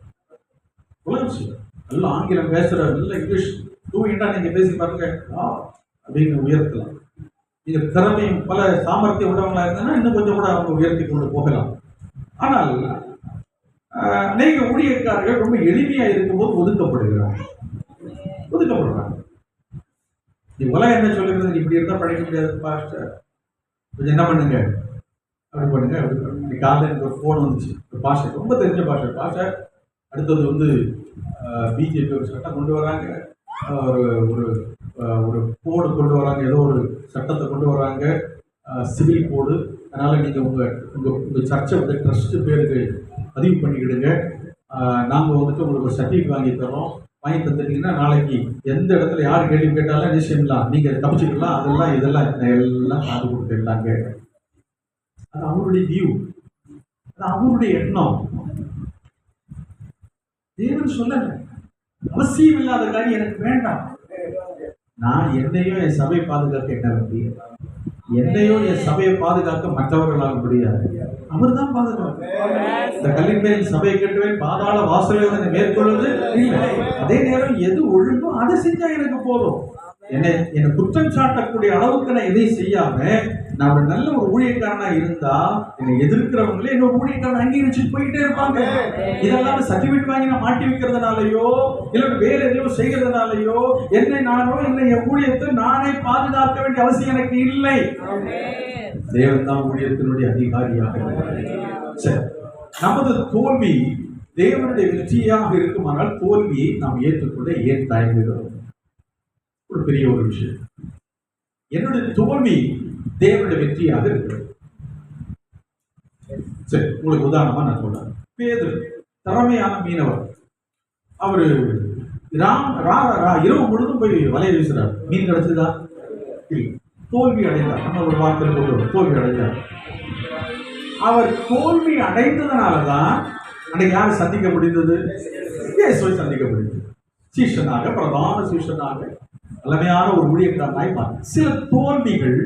உலகம் நல்ல ஆங்கிலம் பேசுற, நல்ல இங்கிலீஷ் டூயிண்டா நீங்க பேசி பாருங்க அப்படின்னு உயர்த்தலாம். நீங்க திறமையும் பல சாமர்த்தியம் உள்ளவங்களா இருந்தாங்கன்னா இன்னும் கொஞ்சம் கூட அவங்க உயர்த்தி கொண்டு போகலாம். ஆனால் அநேக ஊழியக்காரர்கள் ரொம்ப எளிமையா இருக்கும்போது ஒதுக்கப்படுகிறாங்க. நீ உலகம் என்ன சொல்லுறது, இப்படி இருந்தா படிக்க முடியாது பாஸ்டர், கொஞ்சம் என்ன பண்ணுங்க அப்படி பண்ணுங்க அப்படி பண்ணுங்க. காலையில் எனக்கு ஒரு ஃபோன் வந்துச்சு, ஒரு பாஸ்டர், ரொம்ப தெரிஞ்ச பாஸ்டர் அடுத்தது பிஜேபி ஒரு சட்டம் கொண்டு வராங்க, ஒரு ஒரு ஒரு கோடு கொண்டு வராங்க, ஏதோ ஒரு சட்டத்தை கொண்டு வராங்க, சிவில் கோடு. அதனால நீங்க உங்க சர்ச்சை ட்ரஸ்ட் பேருக்கு பதிவு பண்ணிக்கிடுங்க, நாங்கள் உங்களுக்கு ஒரு சர்டிஃபிகேட் வாங்கி தரோம், வாங்கி தந்துட்டீங்கன்னா நாளைக்கு எந்த இடத்துல யார் கேள்வி கேட்டாலும் நிச்சயம்லாம் நீங்க தப்பிச்சுக்கலாம், அதெல்லாம் இதெல்லாம் எல்லாம் காது கொடுத்துடலாங்க. அது அவருடைய வியூ, அது அவருடைய எண்ணம். தேவன் சொல்லல அவசியம் இல்லாத காரியம் எனக்கு வேண்டாம். நான் என்னையும் என் சபையை பாதுகாக்க என்ன முடியும், என்னையும் என் சபையை பாதுகாக்க மற்றவர்களாக முடியாது, அவர் தான் பாதுகாப்பு. இந்த கல்லின் மேல் சபையை கட்டுவேன், பாதாள வாசலை மேற்கொள்வது இல்லை. அதே நேரம் எது ஒழுங்கோ அதை செஞ்சா எனக்கு போதும். என்னை குற்றம் சாட்டக்கூடிய அளவுக்கு நான் எதையும் செய்யாம நான் ஒரு நல்ல ஒரு ஊழியக்காரனா இருந்தா என்னை எதிர்க்கிறவங்களே என்னோட ஊழியக்காரன் அங்கீகரிச்சுட்டு போயிட்டே இருப்பாங்க. இதெல்லாம் சர்டிபிகேட் வாங்கி நான் மாட்டி வைக்கிறதுனாலயோ இல்ல வேற எதையோ செய்கிறதுனாலயோ என்னை என் ஊழியத்தை நானே பாதுகாக்க வேண்டிய அவசியம் எனக்கு இல்லை. தேவன் தான் ஊழியத்தினுடைய அதிகாரியாக. சரி, நமது தோல்வி தேவனுடைய வெற்றியாக இருக்குமானால் தோல்வியை நாம் ஏற்றுக்கொள்ள ஏன் தயங்குகிறோம்? ஒரு பெரிய ஒரு விஷயம். என்னுடைய தோல்வி தேவனுடைய வெற்றியாக இருக்கிறது. சரி, உங்களுக்கு உதாரணமா நான் சொல்றேன். பேதுரு திறமையான மீனவர், அவரு இரவு முழுதும் போய் வலையை வீசுறார், மீன் கிடைச்சதா? இல்லை, தோல்வி அடைந்தார். நம்ம ஒரு வார்த்தை தோல்வி அடைந்தார். அவர் தோல்வி அடைந்ததுனாலதான் அன்னைக்கு யாரை சந்திக்க முடிந்தது? இயேசுவை சந்திக்க முடிந்தது. சீஷனாக, பிரதான சீஷனாக, தலைமையான ஒரு ஊழியக்காரனாய் மாறும். சில தோல்விகள்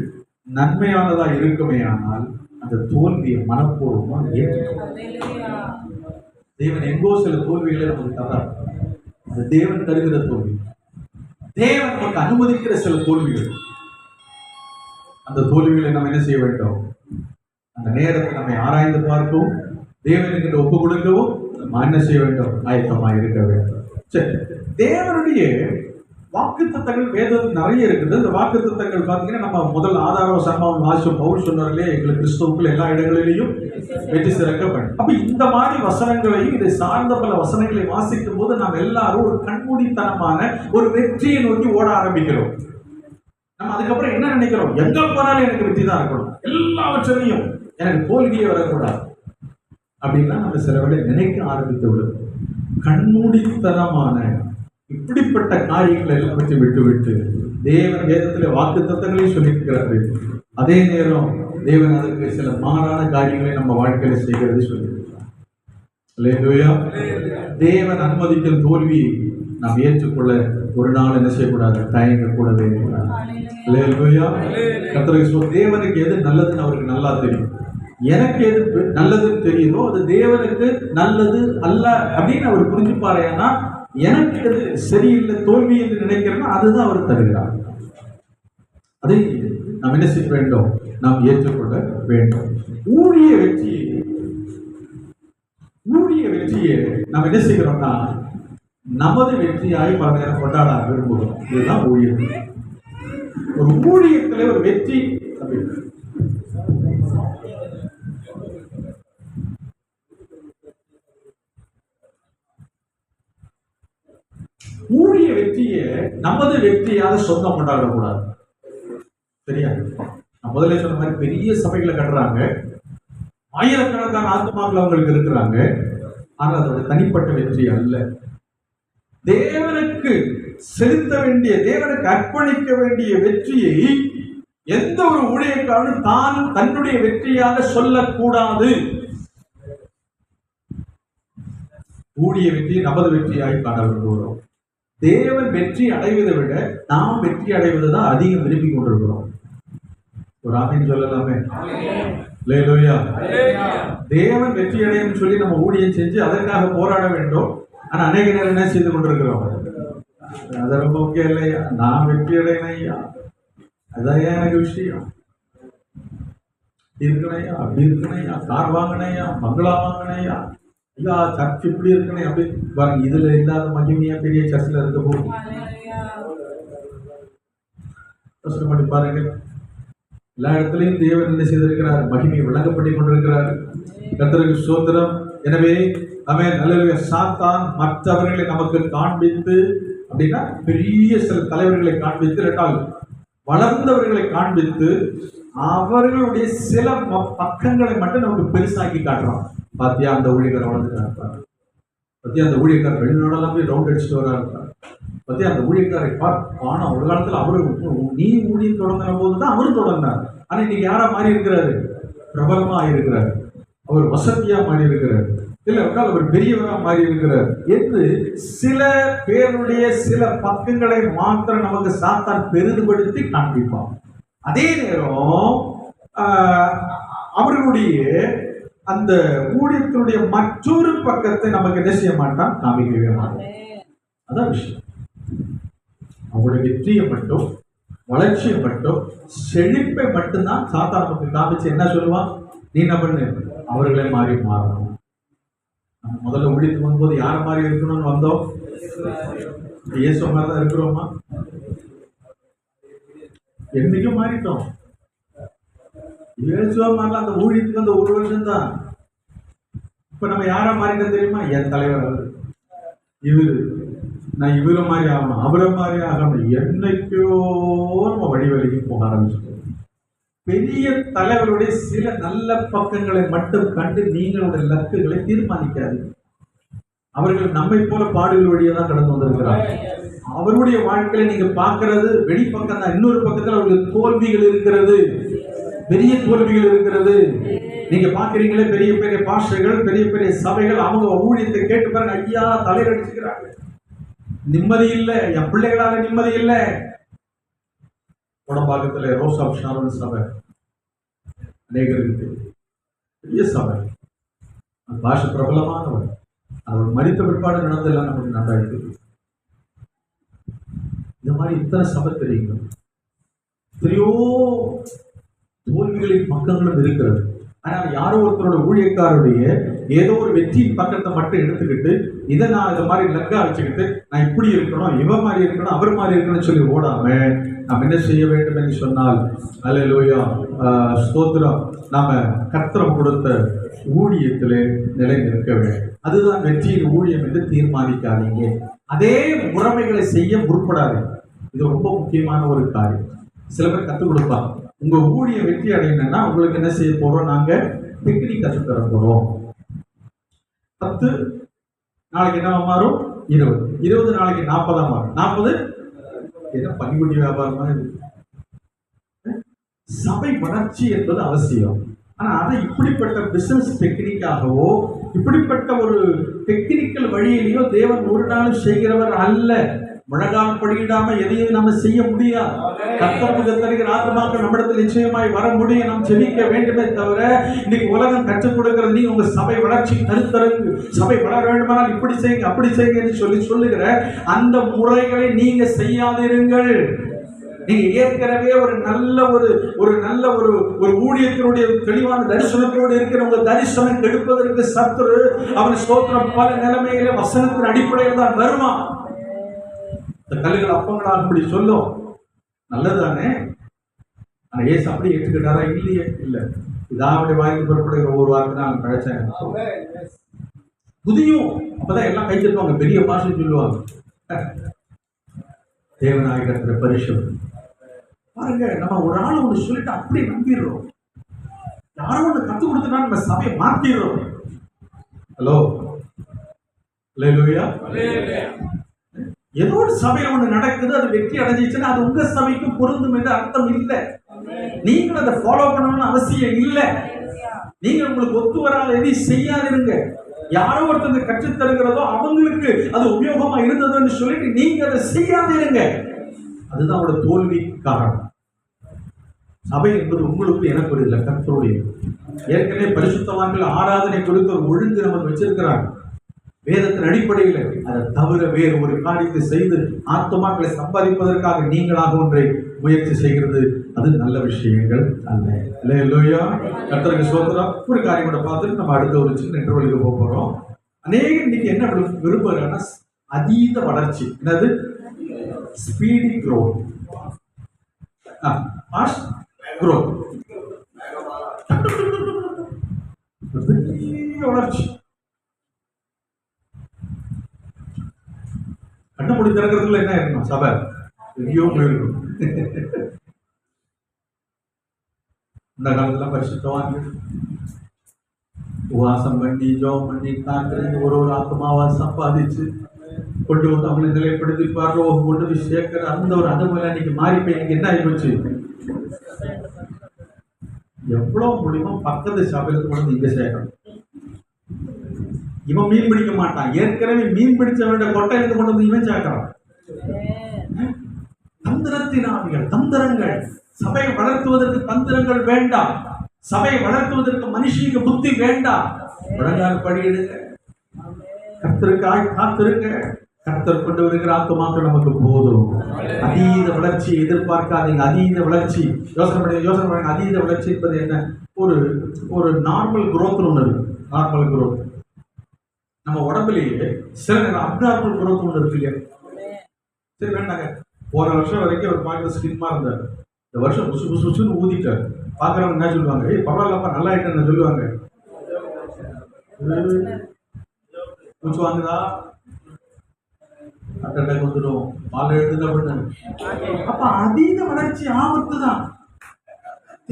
நன்மையானதா இருக்குமே, ஆனால் அந்த தோல்வியை மனப்பூர்வமா தேவன் எங்கோ சில தோல்விகளை நமக்கு தர்றார். அது தேவன் தருகிற தோல்வி, தேவன் நமக்கு அனுமதிக்கிற சில தோல்விகள். அந்த தோல்விகளை நம்ம என்ன செய்ய வேண்டும்? அந்த நேரத்தை நம்மை ஆராய்ந்து பார்க்கவும் தேவனுக்கு ஒப்பு கொடுக்கவும் நம்ம என்ன செய்ய வேண்டும்? ஆயத்தமாக இருக்க வேண்டும். சரி, தேவனுடைய வாக்குத்தத்தங்கள் வேதத்தில் நிறைய இருக்குது. இந்த வாக்குத்தத்தங்கள் பார்த்தீங்கன்னா நம்ம முதல் ஆதார சம்பவம் வாசிச்சோம். பவுல் சொன்னார்களே, எங்களுக்கு கிறிஸ்துவுக்குள் எல்லா இடங்களிலேயும் வெற்றி சிறக்க வேண்டும். அப்ப இந்த மாதிரி வசனங்களையும் இதை சார்ந்த பல வசனங்களை வாசிக்கும் போது நாம் எல்லாரும் ஒரு கண்மூடித்தனமான ஒரு வெற்றியை நோக்கி ஓட ஆரம்பிக்கிறோம். நம்ம அதுக்கப்புறம் என்ன நினைக்கிறோம்? எங்க போனாலும் எனக்கு வெற்றி தான் இருக்கணும், எல்லாவற்றையும் எனக்கு தோல்வியே வரக்கூடாது அப்படின்னா நம்ம சில வேளை நினைக்க ஆரம்பித்து விடுவோம். கண்மூடித்தனமான இப்படிப்பட்ட காரியங்களை எல்லாவற்றையும் விட்டு தேவன் வேதத்தில் வாக்குத்தத்தங்களையும் சொல்லியிருக்கிறார்கள். அதே நேரம் தேவன் அதற்கு சில மாறான காரியங்களை நம்ம வாழ்க்கையில செய்கிறது சொல்லியிருக்கிறார். தேவன் அனுமதிக்கும் தோல்வி நாம் ஏற்றுக்கொள்ள ஒரு நாள் என்ன செய்யக்கூடாது? தயங்கக்கூடவே கூடாது. கர்த்தருக்கு தேவனுக்கு எது நல்லதுன்னு அவருக்கு நல்லா தெரியும். எனக்கு எது நல்லதுன்னு தெரியுதோ அது தேவனுக்கு நல்லது அல்ல அப்படின்னு அவர் புரிஞ்சுப்பாரேன்னா, எனக்கு எது சரியில்லை தோல்வி என்று நினைக்கிறேன்னா அதுதான் அவர் தருகிறார். அதை நாம் என்ன செய்ய வேண்டும்? நாம் ஏற்றுக்கொள்ள வேண்டும். ஊழிய வெற்றியை நாம் என்ன செய்கிறோம்னா நமது வெற்றியாய் பல நேரம் கொண்டாட விரும்புகிறோம். இதுதான் ஊழியம். ஒரு ஊழியத்தில் ஒரு வெற்றி ஊழிய வெற்றியை நமது வெற்றியாக சொந்தம் கொண்டாடக்கூடாது. சரியா? நான் முதல்ல சொன்ன மாதிரி பெரிய சபைகளை கட்டுறாங்க, ஆயிரக்கணக்கான ஆத்மாக்கள் அவங்களுக்கு இருக்கிறாங்க. ஆனால் அதோட தனிப்பட்ட வெற்றி அல்ல. தேவனுக்கு செலுத்த வேண்டிய, தேவனுக்கு அர்ப்பணிக்க வேண்டிய வெற்றியை எந்த ஒரு ஊழியக்காரனும் தான் தன்னுடைய வெற்றியாக சொல்லக்கூடாது. ஊழிய வெற்றி நமது வெற்றியாய் காண விரும்புகிறோம். தேவன் வெற்றி அடைவதை விட நாம் வெற்றி அடைவதை தான் அதிகம் விரும்பி கொண்டிருக்கிறோம். ஒரு ஆமீன் சொல்லலாமே. அல்லேலூயா. தேவன் வெற்றி அடையும் சொல்லி நம்ம ஊழியம் செஞ்சு அதற்காக போராட வேண்டும். ஆனா அநேக நேரம் என்ன செய்து கொண்டிருக்கிறோம்? அது ரொம்ப முக்கியம் இல்லையா, நான் வெற்றி அடையணும் ஐயா, அதான் எனக்கு விஷயம். இருக்கணையா, அப்படி இருக்கணையா, கார் வாங்கினையா, பங்களா வாங்கினையா, ஐயா சர்ச் இப்படி இருக்கணும் அப்படி பாருங்க. இதுல இல்லாத மகிமையா பெரிய சர்ச்சில் இருக்க போகும். பண்ணி பாருங்க. எல்லா இடத்துலையும் தேவன் என்ன செய்திருக்கிறார்? மகிமையை விளங்கப்பட்டு கொண்டிருக்கிறார். கர்த்தருக்கு ஸ்தோத்திரம். எனவே அவன் நல்ல சாத்தான் மற்றவர்களை நமக்கு காண்பித்து, அப்படின்னா பெரிய சில தலைவர்களை காண்பித்து, இரண்டால் வளர்ந்தவர்களை காண்பித்து அவர்களுடைய சில பக்கங்களை மட்டும் நமக்கு பெருசாக்கி காட்டுறான். பாத்தியா அந்த ஊழியக்காரர் வளர்ந்துட்டார், பத்தியா அந்த ஊழியக்காரர் வெளிநாடெல்லாம் போய் ரவுண்ட் அடிச்சுட்டு வரா இருக்கார், பத்தியா அந்த ஊழியக்காரை ஆனா ஒரு காலத்துல அவரு நீ ஊழியம் தொடங்கின போதுதான் அவரும் தொடங்கினார். ஆனா இன்னைக்கு யாரா மாறி இருக்கிறாரு? பிரபலமா ஆயிருக்கிறார், அவர் வசதியா மாறி இருக்கிறார், இல்ல அவர் பெரியவரா மாறி இருக்கிறார் என்று சில பேருடைய சில பக்கங்களை மாத்திரம் நமக்கு சாத்தான் பெரிதுபடுத்தி காண்பிப்பான். அதே நேரம் அவர்களுடைய அந்த ஊழியத்தினுடைய மற்றொரு பக்கத்தை நமக்கு என்ன செய்ய மாட்டான்? காமிக்கவே மாட்டான். அதான் விஷயம். அவங்களுடைய வெற்றியை மட்டும், வளர்ச்சியை மட்டும், செழிப்பை மட்டும்தான் சாத்தா நமக்கு காமிச்சு என்ன சொல்லுவான்? நீ என்ன பண்ணு? அவர்களே மாறணும். நம்ம முதல்ல ஊழியத்துக்கு வரும்போது யார மாதிரி இருக்கணும்னு வந்தோம்? இயேசு மாதிரி தான் இருக்கிறோமா? என்னைக்கும் மாறிட்டோம். இயேசுவா மாதிரிலாம் அந்த ஊழியத்துக்கு அந்த ஒரு வருஷம் தான். இப்ப நம்ம யாரா மாறிட்டோம் தெரியுமா? என் தலைவர் அவரு, இவரு, நான் இவரை மாதிரி ஆகணும், அவரை மாதிரி ஆகணும், என்னைக்கோ நம்ம வழிவழிக்கு போக ஆரம்பிச்சிட்டோம். பெரிய தலைவருடைய சில நல்ல பக்கங்களை மட்டும் கண்டு நீங்களுடைய லக்குகளை தீர்மானிக்காது. அவர்கள் நம்மை போல பாடுகள் வழியா தான் கடந்து வந்திருக்கிறார். அவருடைய வாழ்க்கையில நீங்க பார்க்கறது வெளிப்பக்கம் தான். இன்னொரு பக்கத்துல அவர்களுக்கு தோல்விகள் இருக்கிறது, பெரிய தோல்விகள் இருக்கிறது. நீங்க பாக்குறீங்களே பெரிய பெரிய பாஷைகள், பெரிய பெரிய சபைகள், அவங்க ஊழியத்தை கேட்டு பாருங்க, ஐயா தலைவர் அடிச்சுக்கிறாங்க, நிம்மதி இல்லை, என் பிள்ளைகளால நிம்மதி இல்லை. உடம்பாக்கத்துல ரோஸ் ஆஃப் ஷாரோன் சபை அநேகருக்கு பெரிய சபை, பாஷை பிரபலமானவர். அவர் மரித்த பிற்பாடு நடந்தெல்லாம் நமக்கு நல்லா இருக்குது. இந்த மாதிரி இத்தனை சபை தெரியுங்க. எத்தனையோ தோல்விகளின் பக்கங்களும் இருக்கிறது. ஆனால் யாரோ ஒருத்தரோட ஊழியக்காருடைய ஏதோ ஒரு வெற்றியின் பக்கத்தை மட்டும் எடுத்துக்கிட்டு, இதை நான் இதை மாதிரி லக்கா வச்சுக்கிட்டு நான் இப்படி இருக்கணும், இவ மாதிரி இருக்கணும், அவர் மாதிரி இருக்கணும்னு சொல்லி ஓடாம நாம் என்ன செய்ய வேண்டும் என்று சொன்னால், அல்லேலூயா, ஸ்தோத்திரம், நாம கர்த்தர் கொடுத்த ஊழியத்திலே நிலை நிற்க வேண்டும். அதுதான் வெற்றியின் ஊழியம் என்று தீர்மானிக்காதீங்க. அதே முறைமைகளை செய்ய முற்படாது. இது ரொம்ப முக்கியமான ஒரு காரியம். சில பேர் கற்றுக் கொடுப்பாங்க, உங்க ஊழியம் வெற்றி அடையணும்னா உங்களுக்கு என்ன செய்ய போறோம்? நாங்க டெக்னிக் கற்றுத்தர போறோம். 10 நாளைக்கு என்ன மாறும்? 20 நாளைக்கு 40 மாறும். 40 என்ன பனிக்குட்டி வியாபாரமா இருக்கு? சபை வளர்ச்சி என்பது அவசியம். ஆனா அதை இப்படிப்பட்ட பிசினஸ் டெக்னிக்காகவோ இப்படிப்பட்ட ஒரு டெக்னிக்கல் வழியிலேயோ தேவன் ஒரு நாளும் செய்கிறவர் அல்ல. முழங்கால் படியிடாம எதையும் நம்ம செய்ய முடியாது. கர்த்தருக்கு தருகிற ஆத்மாக்கள் நம்மிடத்தில் நிச்சயமாய் வர முடியும். நாம் ஜெபிக்க வேண்டுமே தவிர இன்னைக்கு உலகம் கற்றுக் கொடுக்கிறது, நீங்க உங்க சபை வளர்ச்சி கருத்தரங்கு, சபை வளர வேண்டுமானால் இப்படி செய்யுங்க அப்படி செய்யுங்க என்று சொல்லுகிற அந்த முறைகளை நீங்க செய்யாதிருங்கள். நீங்க ஏற்கனவே ஒரு நல்ல ஒரு ஊழியத்தினுடைய தெளிவான தரிசனத்தோடு இருக்கிற உங்க தரிசனம் கெடுப்பதற்கு சத்துரு அவன் ஸ்தோத்திரம் பல நிலைமையில வசனத்தின் அடிப்படையில் தான் வருவான். இந்த கல்லுகள் அப்பங்களால் அப்படி சொல்லும், நல்லதானே. ஆனா ஏசு அப்படி ஏற்றுக்கிட்டாரா? இல்லையே. இல்ல, இதாவுடைய வாய்க்கு புறப்படுகிற ஒவ்வொரு வார்த்தை நான் கிடைச்சேன் புதியும். அப்பதான் எல்லாம் கை தட்டுவாங்க, பெரிய பாஷை சொல்லுவாங்க. தேவநாயகத்துல பரிசுத்தம் பாருங்க. நம்ம ஒரு ஆள் ஒன்று சொல்லிட்டு அப்படியே நம்பிடுறோம். யாரோ ஒன்று கற்றுக் கொடுத்தா நம்ம சபையை மாத்திடுறோம். ஹலோ, அல்லேலூயா. ஏதோ ஒரு சபையில ஒன்று நடக்குது, அது வெற்றி அடைஞ்சிச்சுன்னா அது உங்க சபைக்கு பொருந்தும் என்று அர்த்தம் இல்லை. நீங்கள் அதை ஃபாலோ பண்ணணும்னு அவசியம் இல்லை. நீங்க உங்களுக்கு ஒத்து வராத எதையும் செய்யாதிருங்க. யாரோ ஒருத்தர் கற்றுத் தருகிறதோ அவங்களுக்கு அது உபயோகமா இருந்ததுன்னு சொல்லிட்டு நீங்க அதை செய்யாதிருங்க. அதுதான் அவரோட தோல்வி காரணம். சபை என்பது உங்களுக்கு எனக்கு இல்லை, கர்த்தருடைய. ஏற்கனவே பரிசுத்தவான்கள் ஆராதனை கொடுத்து ஒரு ஒழுங்கு நமக்கு வச்சிருக்கிறாங்க வேதத்தின் அடிப்படையில். அதை தவிர வேறு ஒரு காரியத்தை செய்து ஆத்மாக்களை சம்பாதிப்பதற்காக நீங்களாக ஒன்றை முயற்சி செய்கிறது, அது நல்ல விஷயங்கள் அல்ல. அல்லேலூயா. கர்த்தருக்கு ஸ்தோத்திரம். ஒரு காரியம் கூட பார்த்துட்டு நம்ம அடுத்த ஒரு சின்ன இன்டர்வலுக்கு போக போறோம். அநேகம் இன்னைக்கு என்ன விரும்புகிறாங்கன்னா அதீத வளர்ச்சி. என்னது? Speedy growth. Fast growth. வளர்ச்சி. கண்டுபிடி திறக்கிறதுல என்ன இருக்கணும்? சபை எங்கேயோ போயிருக்கும். இந்த காலத்துல பரிசுத்தவாங்க உபவாசம் பண்ணி ஜோம் பண்ணி காத்திருந்து ஒரு ஆத்மாவா சம்பாதிச்சு கொண்டு வந்து அவங்களை நிலைப்படுத்தி பரலோகம் கொண்டு போய் சேர்க்கிற அந்த ஒரு அனுபவம் இன்னைக்கு மாறி போய் எனக்கு என்ன ஆகிப்போச்சு? எவ்வளவு முடியுமோ பக்கத்து சபையில கொண்டு இங்க சேர்க்கணும். இவன் மீன் பிடிக்க மாட்டான், ஏற்கனவே மீன் பிடிச்ச வேண்டிய கொட்டையிலிருந்து கொண்டு வந்து இவன் சேர்க்கிறான். தந்திரத்தினாவிகள், தந்திரங்கள். சபையை வளர்த்துவதற்கு தந்திரங்கள் வேண்டாம். சபையை வளர்த்துவதற்கு மனுஷிக்கு புத்தி வேண்டாம். முழங்கால் படியிடுங்க, கர்த்தருக்காய் காத்திருங்க. கர்த்தர் கொண்டு வருகிற ஆத்துமாக்கள் நமக்கு போதும். அதீத வளர்ச்சியை எதிர்பார்க்காதீங்க. அதீத வளர்ச்சி யோசனை பண்ணுங்க. அதீத வளர்ச்சி என்பது என்ன? ஒரு நார்மல் குரோத் ஒன்று இருக்கு. நார்மல் குரோத் நம்ம உடம்புலேயே சில அப்நார்மல் குரோத் ஒன்று இருக்கு இல்லையா? சரி வேண்டாங்க, போன வருஷம் வரைக்கும் அவர் பார்க்க ஸ்லிம்மா இருந்தார். இந்த வருஷம் புசு புசு புசுன்னு ஊதிட்டார். பார்க்குறவங்க என்ன சொல்லுவாங்க? ஏய் பரவாயில்லப்பா நல்லா ஆயிட்டேன்னு சொல்லுவாங்க. மூச்சு வாங்குதா, அட்டை வந்துடும், பால் எழுதுல பண்ணு. அப்ப அதீத வளர்ச்சி ஆபத்து தான்.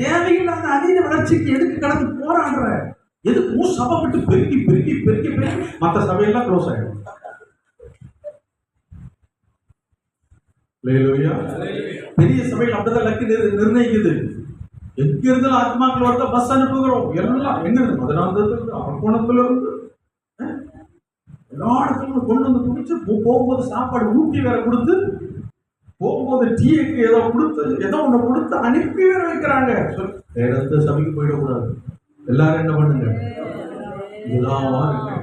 தேவையில்லாத அதீத வளர்ச்சிக்கு எதுக்கு கடந்து போராடுற? எதுக்கு சபை விட்டு பெருக்கி பெருக்கி பெருக்கி பெருக்கி மற்ற சபையெல்லாம் க்ளோஸ் ஆயிடும். பெரிய சபையில் அப்படிதான் லக்கு நிர்ணயிக்குது. எங்க இருந்தாலும் ஆத்மாக்கள் வரத பஸ் அனுப்புகிறோம். எல்லாம் எங்க இருந்து? மதுராந்தகத்துல இருந்து, அரக்கோணத்துல இருந்து, எல்லா இடத்துலையும் கொண்டு வந்து குடிச்சு போகும்போது சாப்பாடு ஊட்டி வேற கொடுத்து, போகும்போது டீக்கு ஏதோ கொடுத்து, ஏதோ ஒண்ணு கொடுத்து அனுப்பி வேற வைக்கிறாங்க. வேற எந்த சபைக்கு போயிடக்கூடாது. எல்லாரும் என்ன பண்ணுங்க? இதுதான் இருக்கு.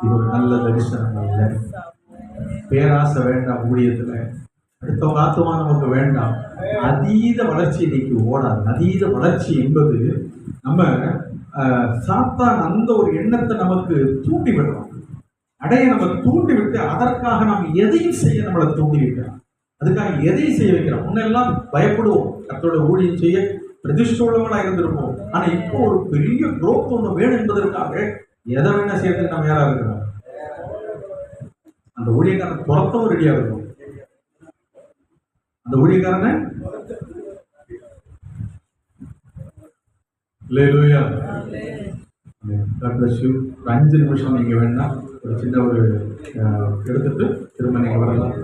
இது ஒரு நல்ல தரிசனம் அல்ல. பேராசை வேண்டாம். ஊழியத்துல அடுத்தவங்க ஆத்மா நமக்கு வேண்டாம். அதீத வளர்ச்சி இன்னைக்கு ஓடாது. அதீத வளர்ச்சி என்பது நம்ம சாத்தான் அந்த ஒரு எண்ணத்தை நமக்கு தூண்டி விடுறோம். அடைய நம்ம தூண்டி விட்டு அதற்காக நாம் எதையும் செய்ய நம்மளை தூண்டி வைக்கிறோம். அதுக்காக எதையும் செய்ய வைக்கிறோம். முன்னெல்லாம் பயப்படுவோம், கர்த்தரோட ஊழியம் செய்ய பிரதிஷ்ட உள்ளவங்களா இருந்திருப்போம். ஆனா இப்போ ஒரு பெரிய குரோத் ஒன்று வேணும் என்பதற்காக எதை வேணா செய்யறதுக்கு நம்ம யாரா இருக்கிறோம்? அந்த ஊழியக்காரன் துரத்தவும் ரெடியா இருக்கும். அந்த ஊழியக்காரனை அல்லேலூயா. God bless you. ஒரு 5 நிமிஷம் நீங்க வேணா ஒரு சின்ன ஒரு எடுத்துட்டு திரும்ப நீங்க வரலாம்.